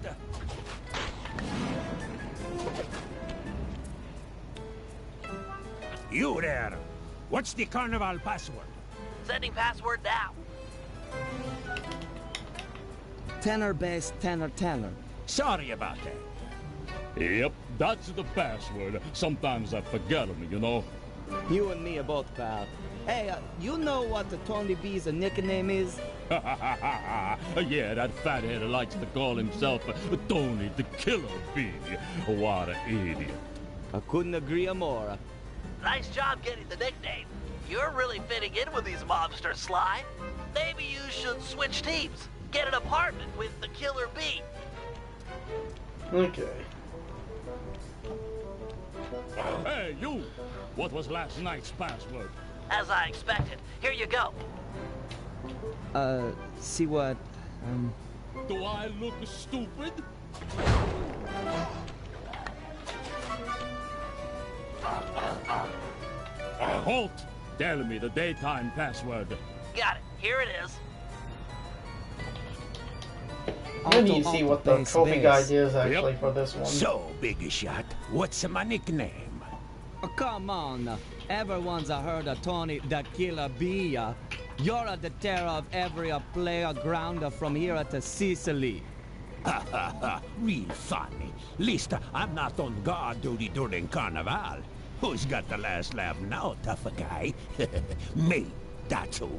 H: You there! What's the carnival password?
B: Sending password now.
F: Tenor bass, tenor.
H: Sorry about that.
K: Yep, that's the password. Sometimes I forget them, you know.
C: You and me are both, pal. Hey, you know what the Tony B's nickname is?
K: Yeah, that fathead likes to call himself Tony the Killer Bee. What an idiot.
C: I couldn't agree more.
B: Nice job getting the nickname. You're really fitting in with these mobsters, Sly. Maybe you should switch teams. Get an apartment with the Killer Bee.
A: Okay.
K: Hey, you! What was last night's password?
B: As I expected. Here you go.
C: See what,
K: Do I look stupid? Halt! Tell me the daytime password.
B: Got it. Here it is.
A: I need to see what the trophy guide is actually for this one.
H: So, Big Shot, what's my nickname?
C: Oh, come on. Everyone's heard of Tony the Killer Bee. You're the terror of every player grounder from here to Sicily.
H: Ha ha ha, real funny. Least I'm not on guard duty during Carnival. Who's got the last laugh now, tough guy? Me, that's who.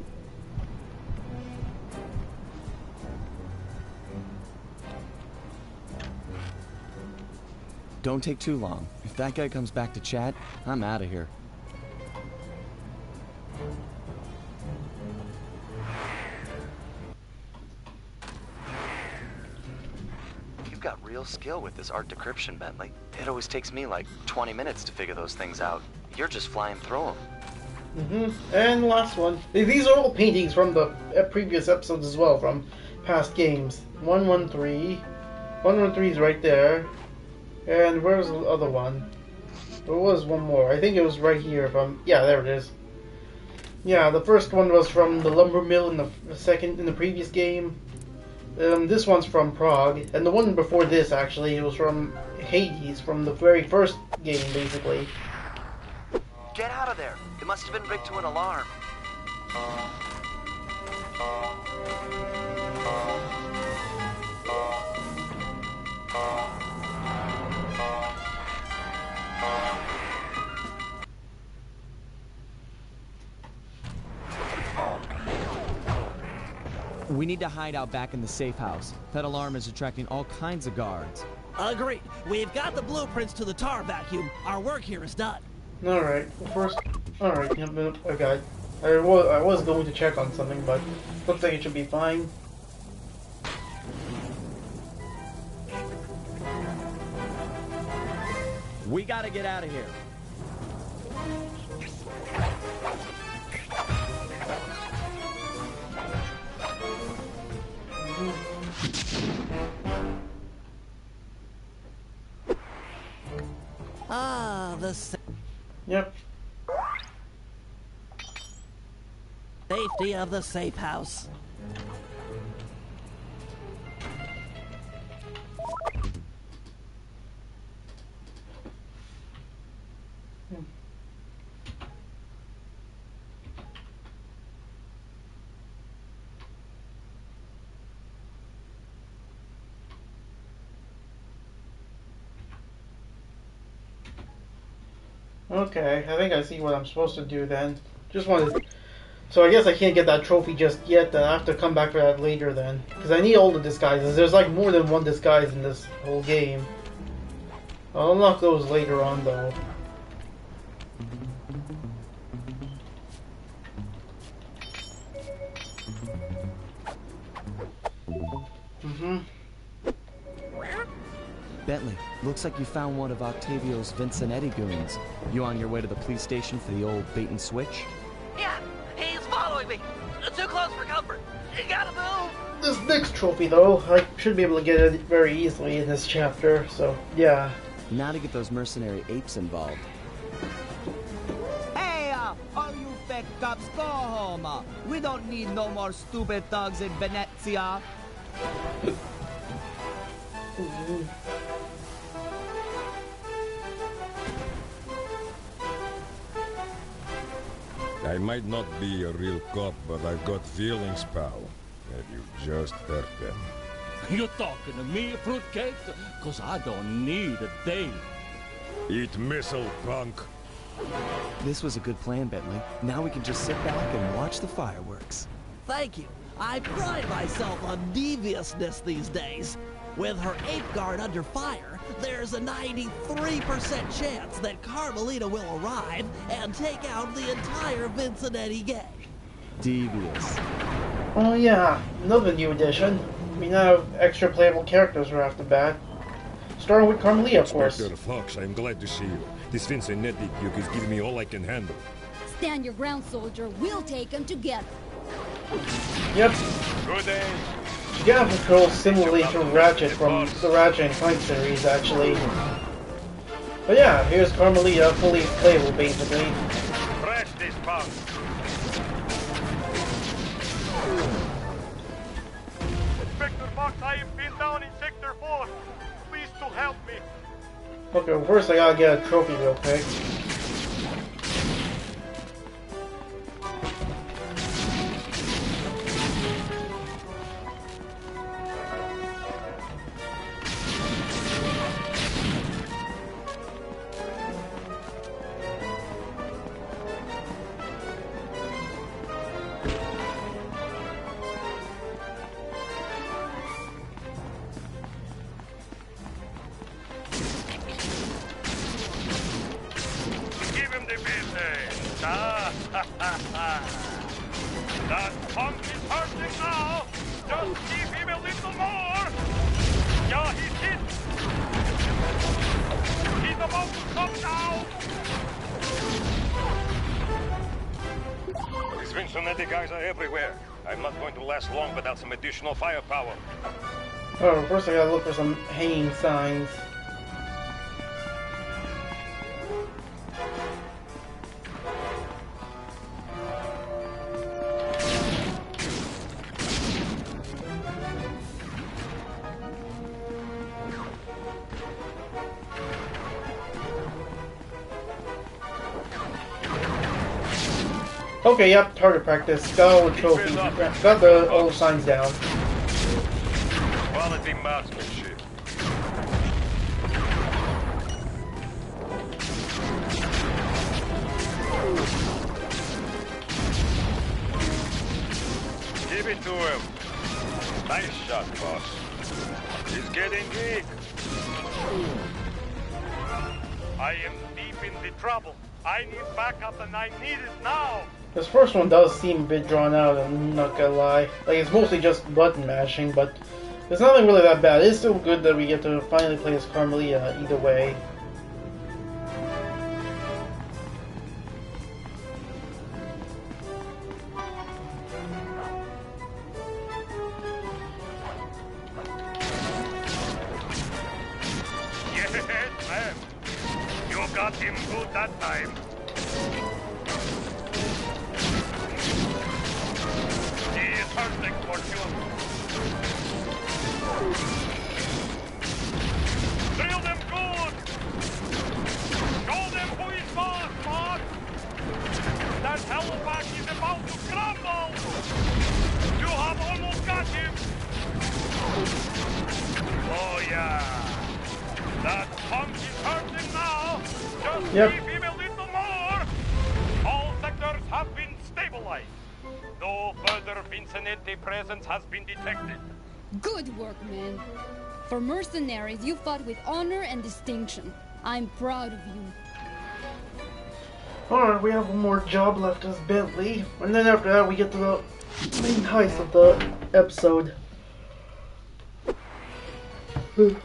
F: Don't take too long. If that guy comes back to chat, I'm out of here.
L: You've got real skill with this art decryption, Bentley. It always takes me like 20 minutes to figure those things out. You're just flying through them.
A: And last one. These are all paintings from the previous episodes as well, from past games. 113. 113 is right there. And where's the other one? There was one more. I think it was right here. Yeah, there it is. Yeah, the first one was from the lumber mill in the previous game. This one's from Prague, and the one before this actually was from Hades, from the very first game, basically.
L: Get out of there! It must have been rigged to an alarm.
F: We need to hide out back in the safe house. That alarm is attracting all kinds of guards.
M: Agreed. We've got the blueprints to the tar vacuum. Our work here is done.
A: Alright, well first... Alright, okay. I was going to check on something, but looks like it should be fine.
C: We gotta get out of here.
M: Ah,
A: Yep.
M: Safety of the safe house.
A: Okay, I think I see what I'm supposed to do then. Just wanted... So I guess I can't get that trophy just yet, then I have to come back for that later then. Because I need all the disguises. There's like more than one disguise in this whole game. I'll unlock those later on though. Mm-hmm.
F: Bentley, looks like you found one of Octavio's Vincenetti goons. You on your way to the police station for the old bait and switch?
B: Yeah, he's following me. Too close for comfort. You gotta move.
A: This next trophy, though, I should be able to get it very easily in this chapter, so yeah.
F: Now to get those mercenary apes involved.
O: Hey, all you fake cops, go home. We don't need no more stupid thugs in Venezia.
P: I might not be a real cop, but I've got feelings, pal. And you just hurt them.
K: You talking to me, fruitcake? Cause I don't need a date.
P: Eat missile, punk.
F: This was a good plan, Bentley. Now we can just sit back and watch the fireworks.
M: Thank you. I pride myself on deviousness these days. With her ape guard under fire, there's a 93% chance that Carmelita will arrive and take out the entire Vincenetti gang.
F: Devious.
A: Oh yeah, another new addition. We now have extra playable characters right off the bat. Starting with Carmelita, of course.
P: Inspector Fox, I'm glad to see you. This Vincenetti duke is giving me all I can handle.
J: Stand your ground, soldier. We'll take them together.
A: Yep.
N: Good day.
A: You got control similarly to Ratchet from the Ratchet and Clank series, actually. But yeah, here's Carmelita, fully playable, basically.
N: Press this pump. Inspector Fox, I have been down in Sector 4. Please to help me.
A: Okay, well, first I gotta get a trophy real quick.
N: That punk is hurting now. Just give him a little more. Yeah, he's hit. He's about to come down. These Vincenetti guys are everywhere. I'm not going to last long without some additional firepower.
A: Oh, first I gotta look for some hanging signs. Okay, yep, target practice. Got all the trophies. Got all the signs down.
N: Quality marksmanship. Give it to him. Nice shot, boss. He's getting weak. I am deep in the trouble. I need backup and I need it now.
A: This first one does seem a bit drawn out, I'm not gonna lie. Like, it's mostly just button mashing, but there's nothing really that bad. It's still good that we get to finally play as Carmelita either way.
N: Yes, man. You got him good that time. He is hurting for sure. Drill them good. Show them who is boss, Mark. That hellback is about to crumble. You have almost got him. Oh yeah. That punk is hurting now. Just give him a little more. All sectors have been stabilized. No further Vincenetti presence has been detected.
J: Good work, man. For mercenaries, you fought with honor and distinction. I'm proud of you.
A: Alright, we have one more job left as Bentley. And then after that we get to the main heist of the episode. Oh,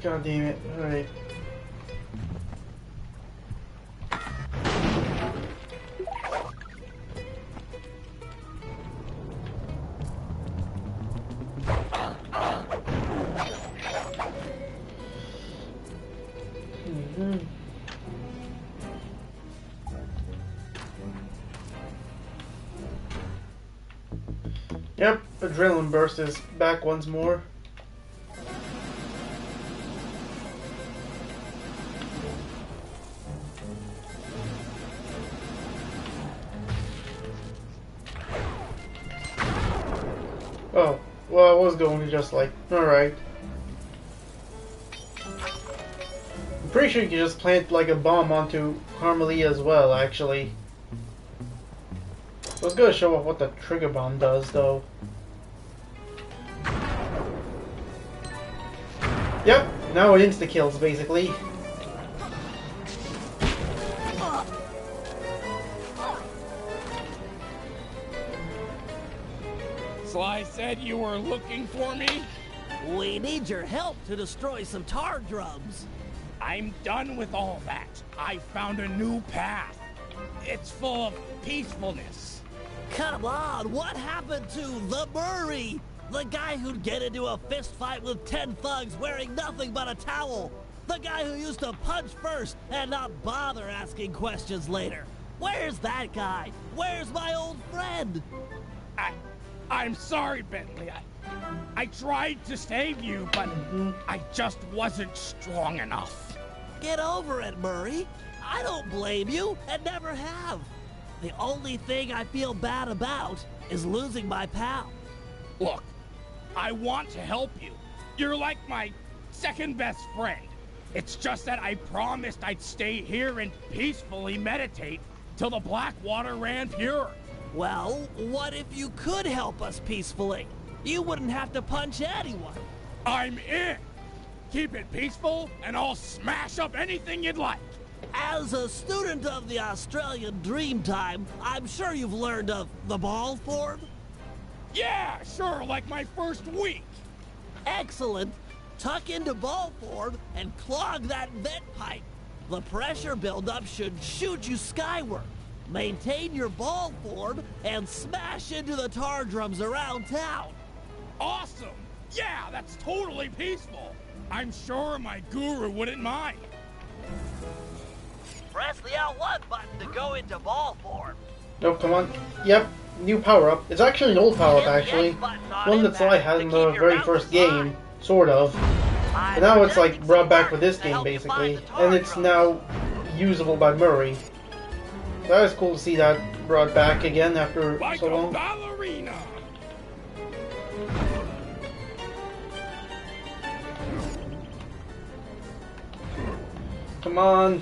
A: god damn it. Alright. Yep, adrenaline burst is back once more. Oh, well, I was going to just like, alright. I'm pretty sure you can just plant like a bomb onto Carmelia as well, actually. I was gonna show off what the trigger bomb does, though. Yep, now it insta-kills, basically.
D: Sly said you were looking for me?
M: We need your help to destroy some tar drums.
D: I'm done with all that. I found a new path. It's full of peacefulness.
M: Come on, what happened to the Murray? The guy who'd get into a fist fight with 10 thugs wearing nothing but a towel. The guy who used to punch first and not bother asking questions later. Where's that guy? Where's my old friend?
D: I'm sorry, Bentley. I tried to save you, but I just wasn't strong enough.
M: Get over it, Murray. I don't blame you, and never have. The only thing I feel bad about is losing my pal.
D: Look, I want to help you. You're like my second best friend. It's just that I promised I'd stay here and peacefully meditate till the black water ran pure.
M: Well, what if you could help us peacefully? You wouldn't have to punch anyone.
D: I'm in. Keep it peaceful, and I'll smash up anything you'd like.
M: As a student of the Australian Dreamtime, I'm sure you've learned of the ball form?
D: Yeah, sure, like my first week.
M: Excellent. Tuck into ball form and clog that vent pipe. The pressure buildup should shoot you skyward. Maintain your ball form and smash into the tar drums around town.
D: Awesome! Yeah, that's totally peaceful. I'm sure my guru wouldn't mind.
B: Press the L1 button to go into ball form.
A: Oh, come on. Yep, new power-up. It's actually an old power-up, actually. One that Sly had in the very first game, sort of. And now it's like brought back with this game, basically. And it's now usable by Murray. That is cool to see that brought back again after
D: like
A: so long.
D: A ballerina.
A: Come on.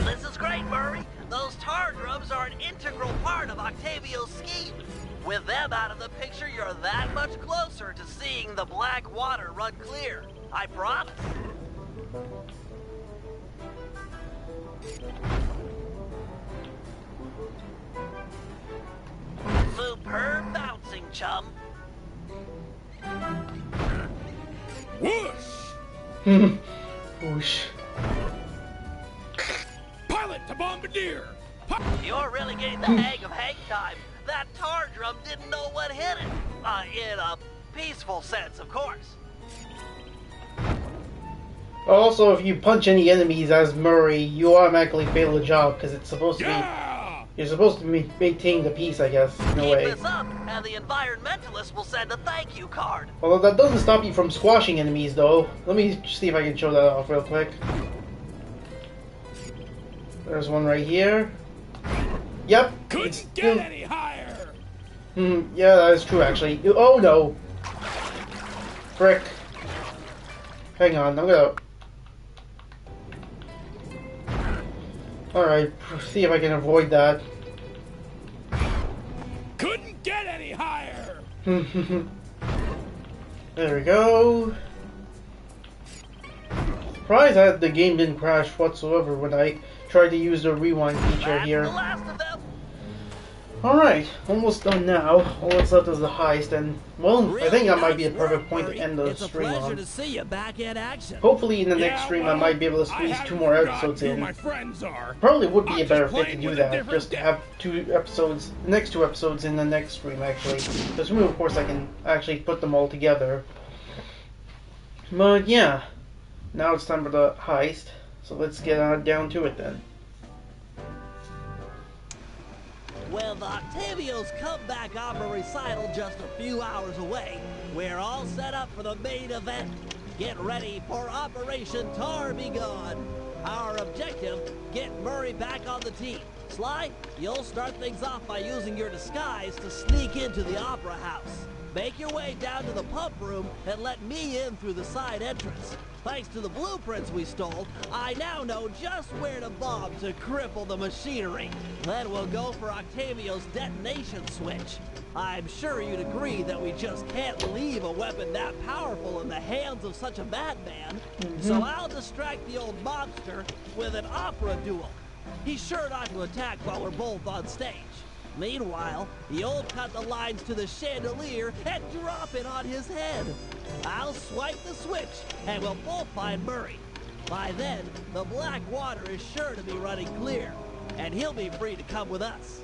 B: This is great, Murray. Those tar drums are an integral part of Octavio's scheme. With them out of the picture, you're that much closer to seeing the black water run clear. I promise. Superb bouncing, chum.
D: Whoosh!
A: Whoosh.
D: Pilot to bombardier!
B: You're really getting the hang of hang time. That tar drum didn't know what hit it. In a peaceful sense, of course.
A: Also, if you punch any enemies as Murray, you automatically fail the job because it's supposed to be. You're supposed to maintain the peace, I guess, in a way.
B: Keep this up, and the environmentalist will send a thank you card.
A: Although that doesn't stop you from squashing enemies, though. Let me see if I can show that off real quick. There's one right here. Yep.
D: Couldn't get any higher.
A: Yeah, that is true, actually. Oh no. Frick. Hang on, I'm gonna. Alright, see if I can avoid that.
D: Couldn't get any higher.
A: There we go. Surprised that the game didn't crash whatsoever when I tried to use the rewind feature here. Alright, almost done now. All that's left is the heist, and, well, I think that might be a perfect point to end the
M: It's a
A: stream
M: pleasure
A: on.
M: to see you back in action.
A: Hopefully in the next stream I might be able to squeeze 2 more episodes in.
D: my friends are.
A: Probably would be a better fit to
D: playing
A: do
D: with a
A: that,
D: different
A: just to have 2 episodes, the next 2 episodes in the next stream actually. Assuming of course I can actually put them all together. But yeah, now it's time for the heist, so let's get down to it then.
M: With Octavio's comeback opera recital just a few hours away, we're all set up for the main event. Get ready for Operation Tar Be Gone. Our objective, get Murray back on the team. Sly, you'll start things off by using your disguise to sneak into the Opera House. Make your way down to the pump room and let me in through the side entrance. Thanks to the blueprints we stole, I now know just where to bomb to cripple the machinery. Then we'll go for Octavio's detonation switch. I'm sure you'd agree that we just can't leave a weapon that powerful in the hands of such a madman. So I'll distract the old mobster with an opera duel. He's sure not to attack while we're both on stage. Meanwhile, you'll cut the lines to the chandelier and drop it on his head. I'll swipe the switch, and we'll both find Murray. By then, the black water is sure to be running clear, and he'll be free to come with us.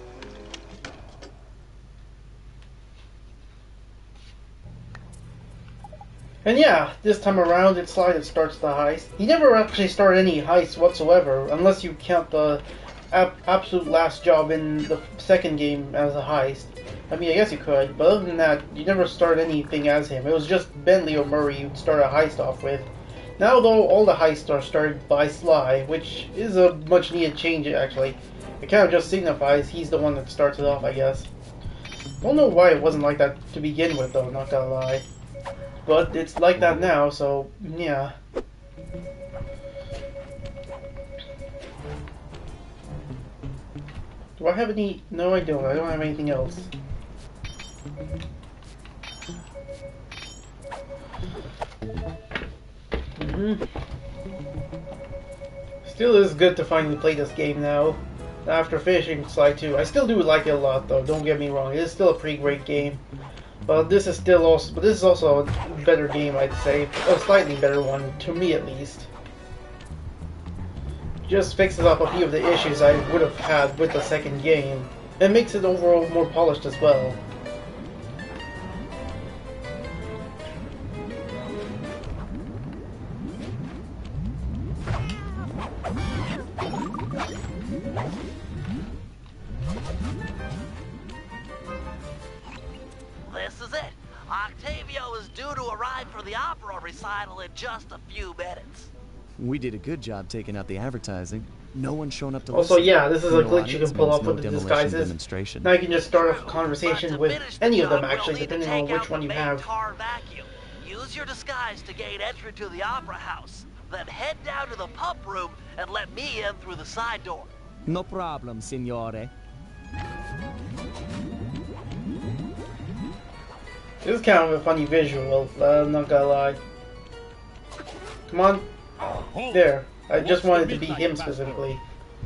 A: And yeah, this time around it's Sly that starts the heist. He never actually started any heists whatsoever, unless you count the absolute last job in the second game as a heist. I mean, I guess you could, but other than that, you never start anything as him. It was just Bentley or Murray you'd start a heist off with. Now, though, all the heists are started by Sly, which is a much needed change, actually. It kind of just signifies he's the one that starts it off, I guess. Don't know why it wasn't like that to begin with, though, not gonna lie. But it's like that now, so, yeah. Do I have any? No, I don't. I don't have anything else. Still is good to finally play this game now. After finishing Sly 2. I still do like it a lot though, don't get me wrong. It is still a pretty great game. But this is still also a better game, I'd say. A slightly better one, to me at least. Just fixes up a few of the issues I would have had with the second game, and makes it overall more polished as well.
B: This is it. Octavio is due to arrive for the opera recital in just a few minutes.
F: We did a good job taking out the advertising. No one's shown up to
A: Also,
F: listen.
A: yeah, this is a
F: No
A: glitch you can
F: audience
A: pull
F: means
A: off
F: no
A: with the
F: demolition
A: disguises.
F: demonstration.
A: Now you can just start a conversation with any of them, actually, depending on which one you have.
B: Tar vacuum. Use your disguise to gain entry to the opera house. Then head down to the pump room and let me in through the side door.
O: No problem, signore.
A: This is kind of a funny visual, I'm not gonna lie. Come on. There. I just wanted to be him specifically.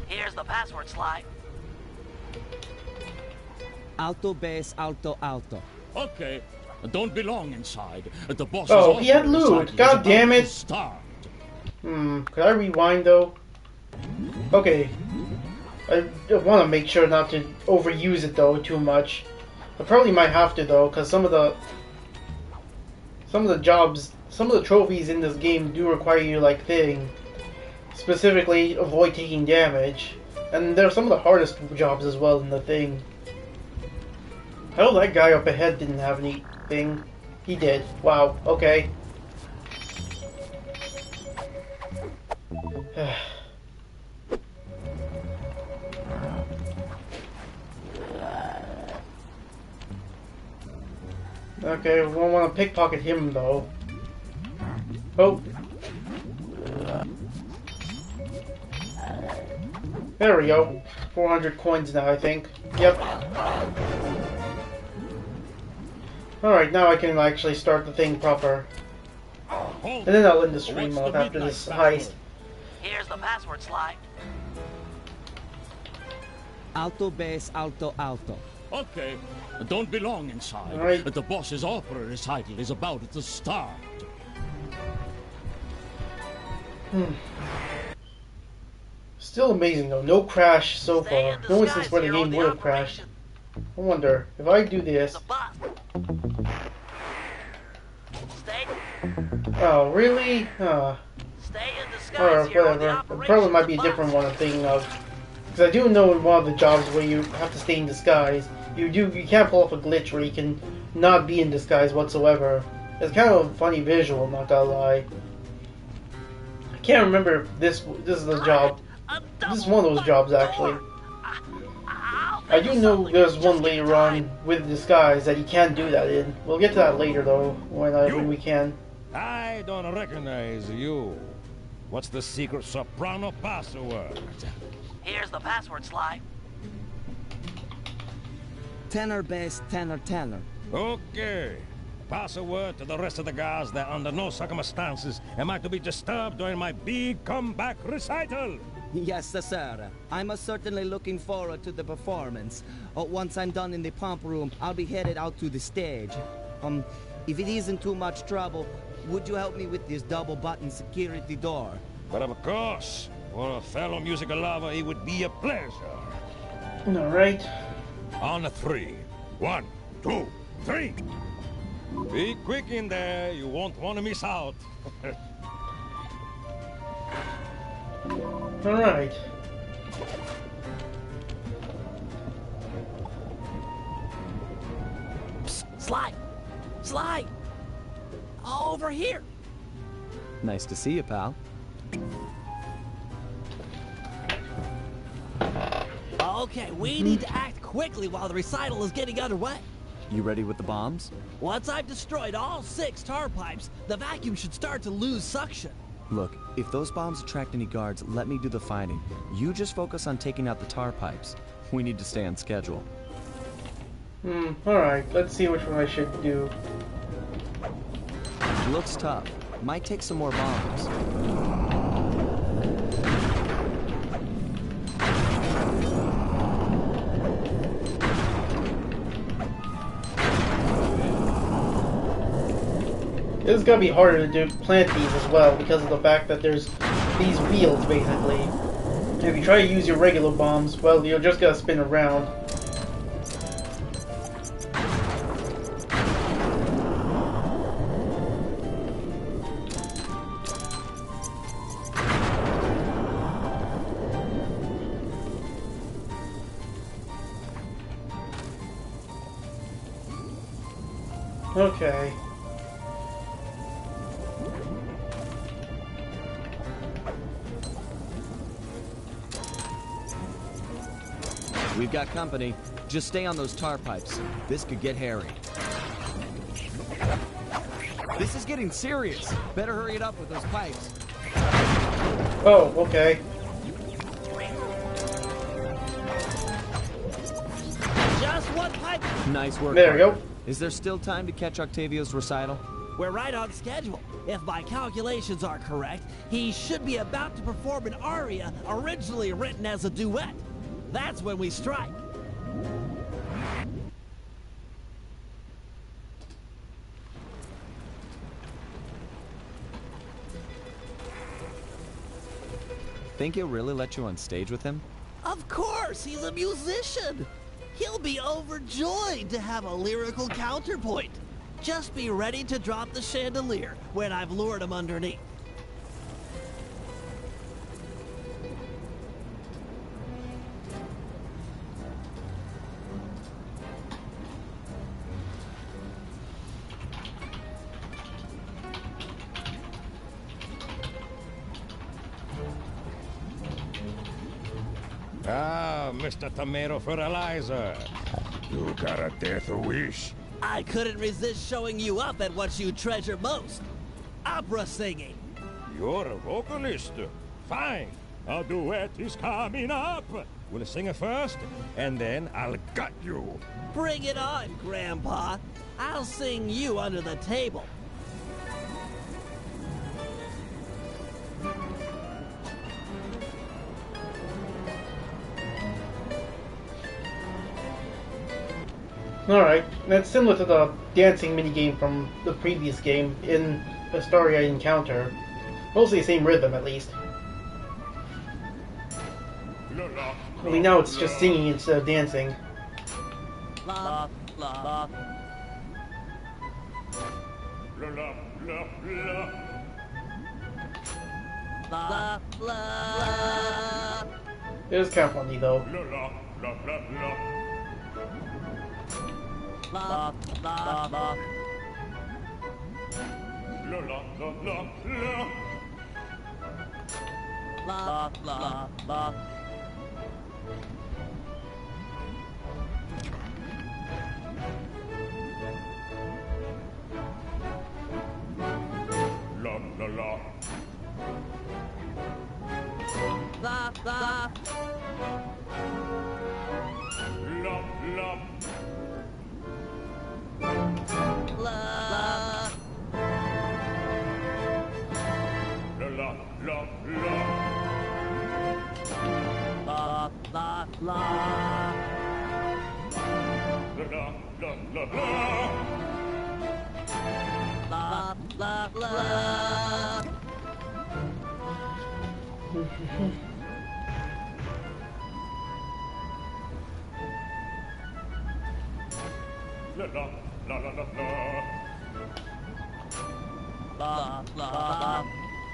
B: Here's the password, Sly.
O: Alto, bass, alto, alto.
K: Okay. Don't be long inside. The boss
A: Oh, he had loot. God damn it. Could I rewind though? Okay. I want to make sure not to overuse it though too much. I probably might have to though, because some of the jobs, some of the trophies in this game do require you like thing. Specifically, avoid taking damage. And they're some of the hardest jobs as well in the thing. Hell, that guy up ahead didn't have anything. He did. Wow, okay. Okay, we don't want to pickpocket him though. Oh. There we go. 400 coins now, I think. Yep. Alright, now I can actually start the thing proper. And then I'll end the stream off after this heist.
B: Here's the password, Sly.
O: Alto, bass, alto, alto.
K: Okay. Don't be long inside.
A: Right.
K: The boss's opera recital is about to start.
A: Still amazing though. No crash so far. No instance where the game would have crashed. I wonder if I do this. Oh really? Or whatever. It probably might be a different one I'm thinking of. Because I do know in one of the jobs where you have to stay in disguise, you can't pull off a glitch where you can not be in disguise whatsoever. It's kind of a funny visual, not gonna lie. I can't remember if this is the job. This is one of those jobs actually. I do know there's one later on with disguise that you can't do that in. We'll get to that later though, when we can.
N: I don't recognize you. What's the secret soprano password?
B: Here's the password, Sly.
O: Tenor, bass, tenor, tenor.
N: Okay. Pass a word to the rest of the guys that under no circumstances am I to be disturbed during my big comeback recital.
O: Yes, sir. I'm certainly looking forward to the performance. Once I'm done in the pump room, I'll be headed out to the stage. If it isn't too much trouble, would you help me with this double-button security door?
N: But of course, for a fellow musical lover, it would be a pleasure.
A: All right.
N: On the 3. 1, 2, 3. Be quick in there. You won't want to miss out.
A: All right.
M: Psst, Sly! Sly! Over here!
F: Nice to see you, pal.
M: Okay, we need to act quickly while the recital is getting underway.
F: You ready with the bombs?
M: Once I've destroyed all 6 tar pipes, the vacuum should start to lose suction.
F: Look, if those bombs attract any guards, let me do the fighting. You just focus on taking out the tar pipes. We need to stay on schedule.
A: Alright, let's see which one I should do.
F: Looks tough. Might take some more bombs.
A: This is gonna be harder to plant these as well because of the fact that there's these wheels basically. If you try to use your regular bombs, well, you're just gonna spin around. Okay.
F: We've got company. Just stay on those tar pipes. This could get hairy. This is getting serious. Better hurry it up with those pipes.
A: Oh, okay.
M: Just one pipe.
F: Nice work.
A: There we go.
F: Is there still time to catch Octavio's recital?
M: We're right on schedule. If my calculations are correct, he should be about to perform an aria originally written as a duet. That's when we strike.
F: Think he'll really let you on stage with him?
M: Of course, he's a musician. He'll be overjoyed to have a lyrical counterpoint. Just be ready to drop the chandelier when I've lured him underneath.
N: Ah, Mr. Tomato Fertilizer. You got a death wish?
M: I couldn't resist showing you up at what you treasure most. Opera singing.
N: You're a vocalist. Fine. A duet is coming up. We'll sing it first, and then I'll gut you.
M: Bring it on, Grandpa. I'll sing you under the table.
A: Alright, that's similar to the dancing minigame from the previous game in the story I encounter. Mostly the same rhythm, at least. Only now it's just singing instead of dancing.
M: La, la, la. La, la.
A: It is kind of funny, though.
M: La, la, la. La, la, la. La, la. La. La, la, la. La, la, la. La, la.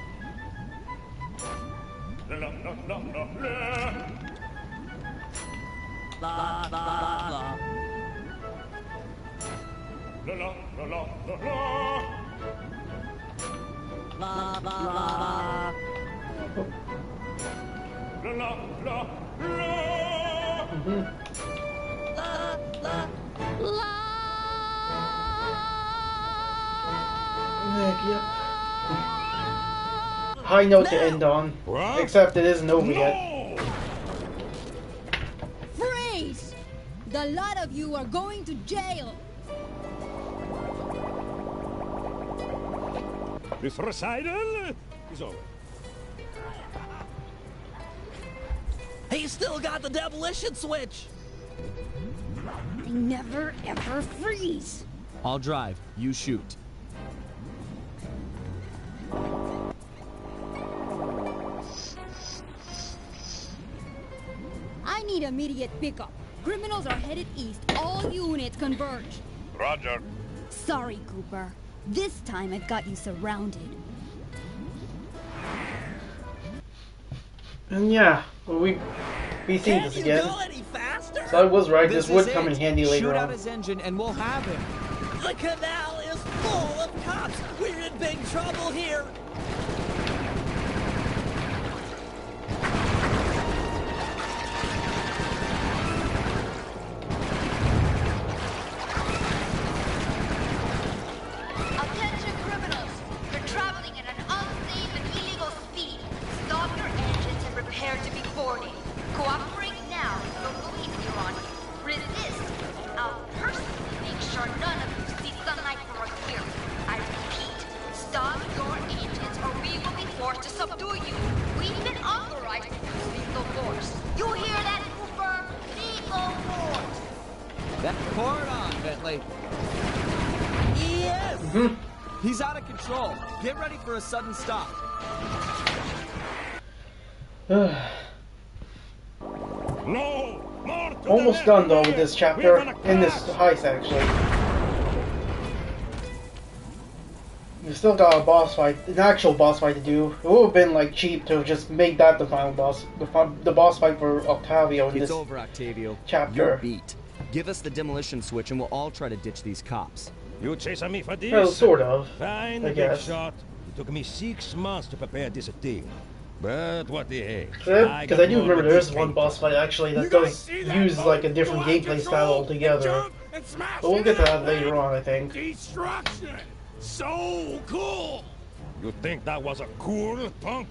M: La, la, la. La, la, la.
A: Yep. High note to end on. Except it isn't over yet.
J: Freeze! The lot of you are going to jail.
K: This recital is over.
M: He's still got the demolition switch.
J: They never ever freeze.
F: I'll drive. You shoot.
J: I need immediate pickup. Criminals are headed east. All units converge.
N: Roger.
J: Sorry, Cooper. This time I've got you surrounded.
A: And yeah, well, we seen this again.
M: Go any faster?
A: So I was right. This would come in handy later
F: Shoot
A: on.
F: out his engine and we'll have him.
M: The canal is full of cops. We're in big trouble here.
Q: Attention criminals! You're traveling at an unsafe and illegal speed. Stop your engines and prepare to be boarded. Cooperate now, or we'll leave you on. Resist, and I'll personally make sure none of you see sunlight for a year. I repeat, stop your engines or we will be forced to subdue you. We've been authorized to use lethal force. You hear that, Cooper? Lethal force!
F: That cord on, Bentley.
M: Yes!
F: He's out of control. Get ready for a sudden stop.
K: No! More to
A: Almost
K: the
A: done though
K: left.
A: with this
K: We're
A: chapter,
K: gonna
A: in this
K: crash.
A: heist actually. We still got a boss fight, an actual boss fight to do. It would have been like cheap to just make that the final boss, the boss fight for Octavio in
F: It's
A: this
F: over, Octavio.
A: chapter.
F: You're beat. Give us the demolition switch and we'll all try to ditch these cops.
K: You chasing me for this?
A: Well, sort of.
K: Fine,
A: I
K: big
A: guess.
K: shot. It took me 6 months to prepare this thing. But what the heck?
A: Because I do
K: got
A: remember
K: more
A: there is
K: than
A: one
K: this
A: boss fight actually that
K: You guys
A: does
K: see that?
A: use like a different
K: Go out
A: gameplay
K: control
A: style altogether.
K: jump and smash
A: But we'll
K: it
A: get to that
K: up.
A: later on, I think.
K: Destruction! So cool! You think that was a cool punk?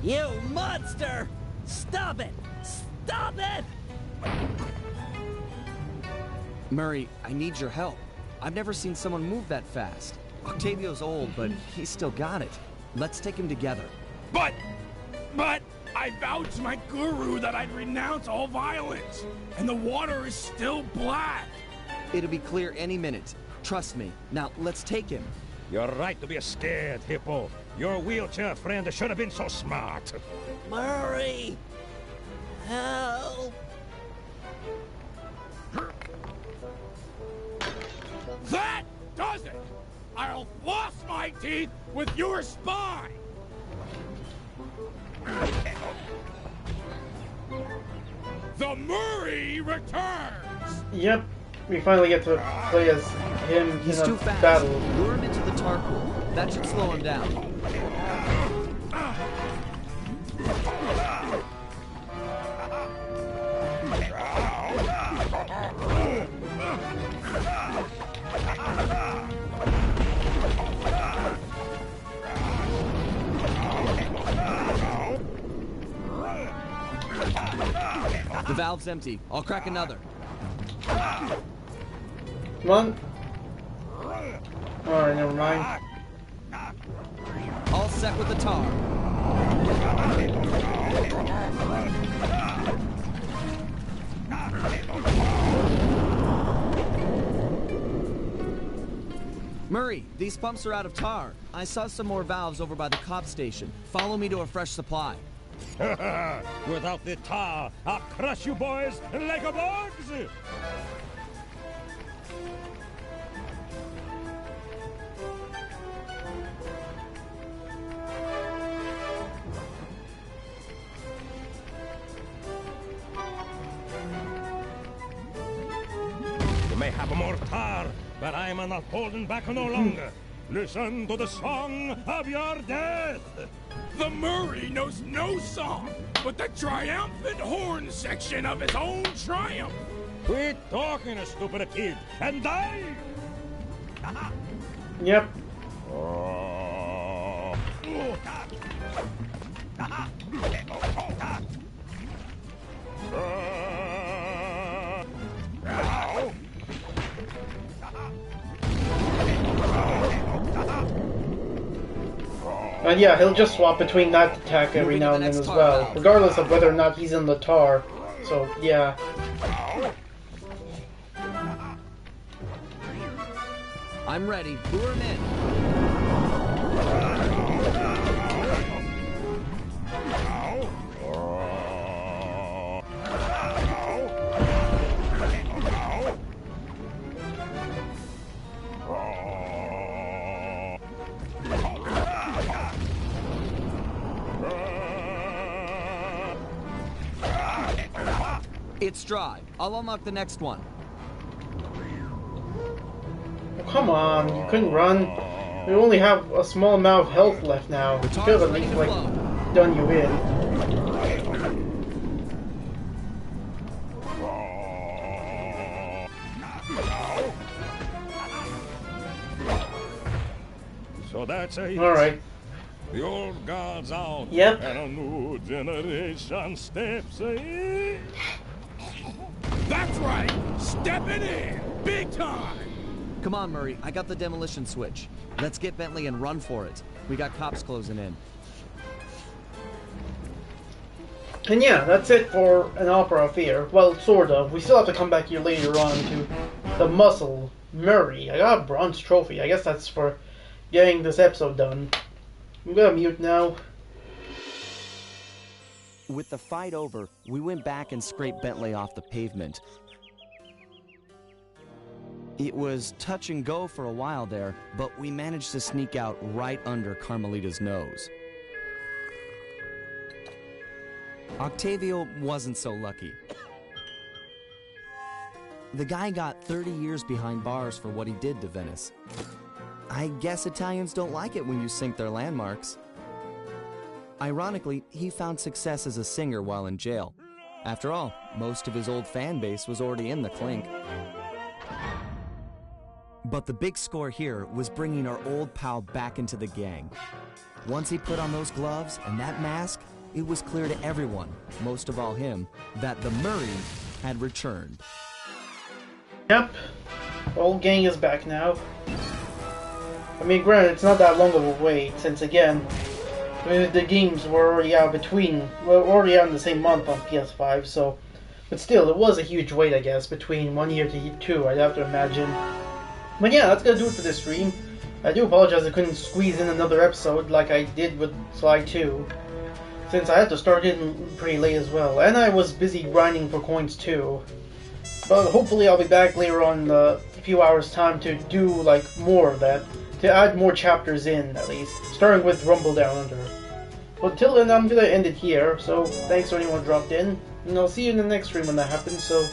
M: You monster! Stop it! Stop it!
F: Murray, I need your help. I've never seen someone move that fast. Octavio's old, but he's still got it. Let's take him together.
D: But I vowed to my guru that I'd renounce all violence, and the water is still black.
F: It'll be clear any minute. Trust me. Now, let's take him.
K: You're right to be scared, Hippo. Your wheelchair friend should have been so smart.
M: Murray! Help!
D: That does it! I'll floss my teeth with your spine! The Murray returns!
A: Yep, we finally get to play as him
F: He's
A: in
F: too
A: a
F: fast.
A: battle.
F: Lure him into the tar pool. That should slow him down. The valve's empty. I'll crack another.
A: Come on. Alright, never mind.
F: All set with the tar. Murray, these pumps are out of tar. I saw some more valves over by the cop station. Follow me to a fresh supply.
K: Without the tar, I'll crush you boys like a bugs! You may have more tar, but I'm not holding back no longer. Listen to the song of your death!
D: The Murray knows no song, but the triumphant horn section of his own triumph.
K: Quit talking, stupid kid, and die!
A: Yep. And yeah, he'll just swap between that attack every now and then as well, regardless of whether or not he's in the tar. So, yeah.
F: I'm ready. Lure him in. It's dry. I'll unlock the next one.
A: Oh, come on, you couldn't run. We only have a small amount of health left now. We could have at least, like, done you in.
K: So that's a
A: Alright.
K: The old guard's out.
A: Yep.
K: And a new generation steps in.
D: That's right! Stepping in! Big time!
F: Come on, Murray. I got the demolition switch. Let's get Bentley and run for it. We got cops closing in.
A: And yeah, that's it for an opera affair. Well, sort of. We still have to come back here later on to the muscle. Murray. I got a bronze trophy. I guess that's for getting this episode done. I'm gonna mute now.
C: With the fight over, we went back and scraped Bentley off the pavement. It was touch and go for a while there, but we managed to sneak out right under Carmelita's nose. Octavio wasn't so lucky. The guy got 30 years behind bars for what he did to Venice. I guess Italians don't like it when you sink their landmarks. Ironically, he found success as a singer while in jail. After all, most of his old fan base was already in the clink. But the big score here was bringing our old pal back into the gang. Once he put on those gloves and that mask, it was clear to everyone, most of all him, that the Murray had returned.
A: Yep. The whole gang is back now. I mean, granted, it's not that long of a wait, since again, the games were already out already out in the same month on PS5, so... But still, it was a huge wait, I guess, between 1 year to 2, I'd have to imagine. But yeah, that's gonna do it for this stream. I do apologize I couldn't squeeze in another episode like I did with Sly 2, since I had to start it pretty late as well, and I was busy grinding for coins too. But hopefully I'll be back later on in a few hours time to do like more of that, to add more chapters in at least, starting with Rumble Down Under. But till then I'm gonna end it here, so thanks to anyone who dropped in, and I'll see you in the next stream when that happens, so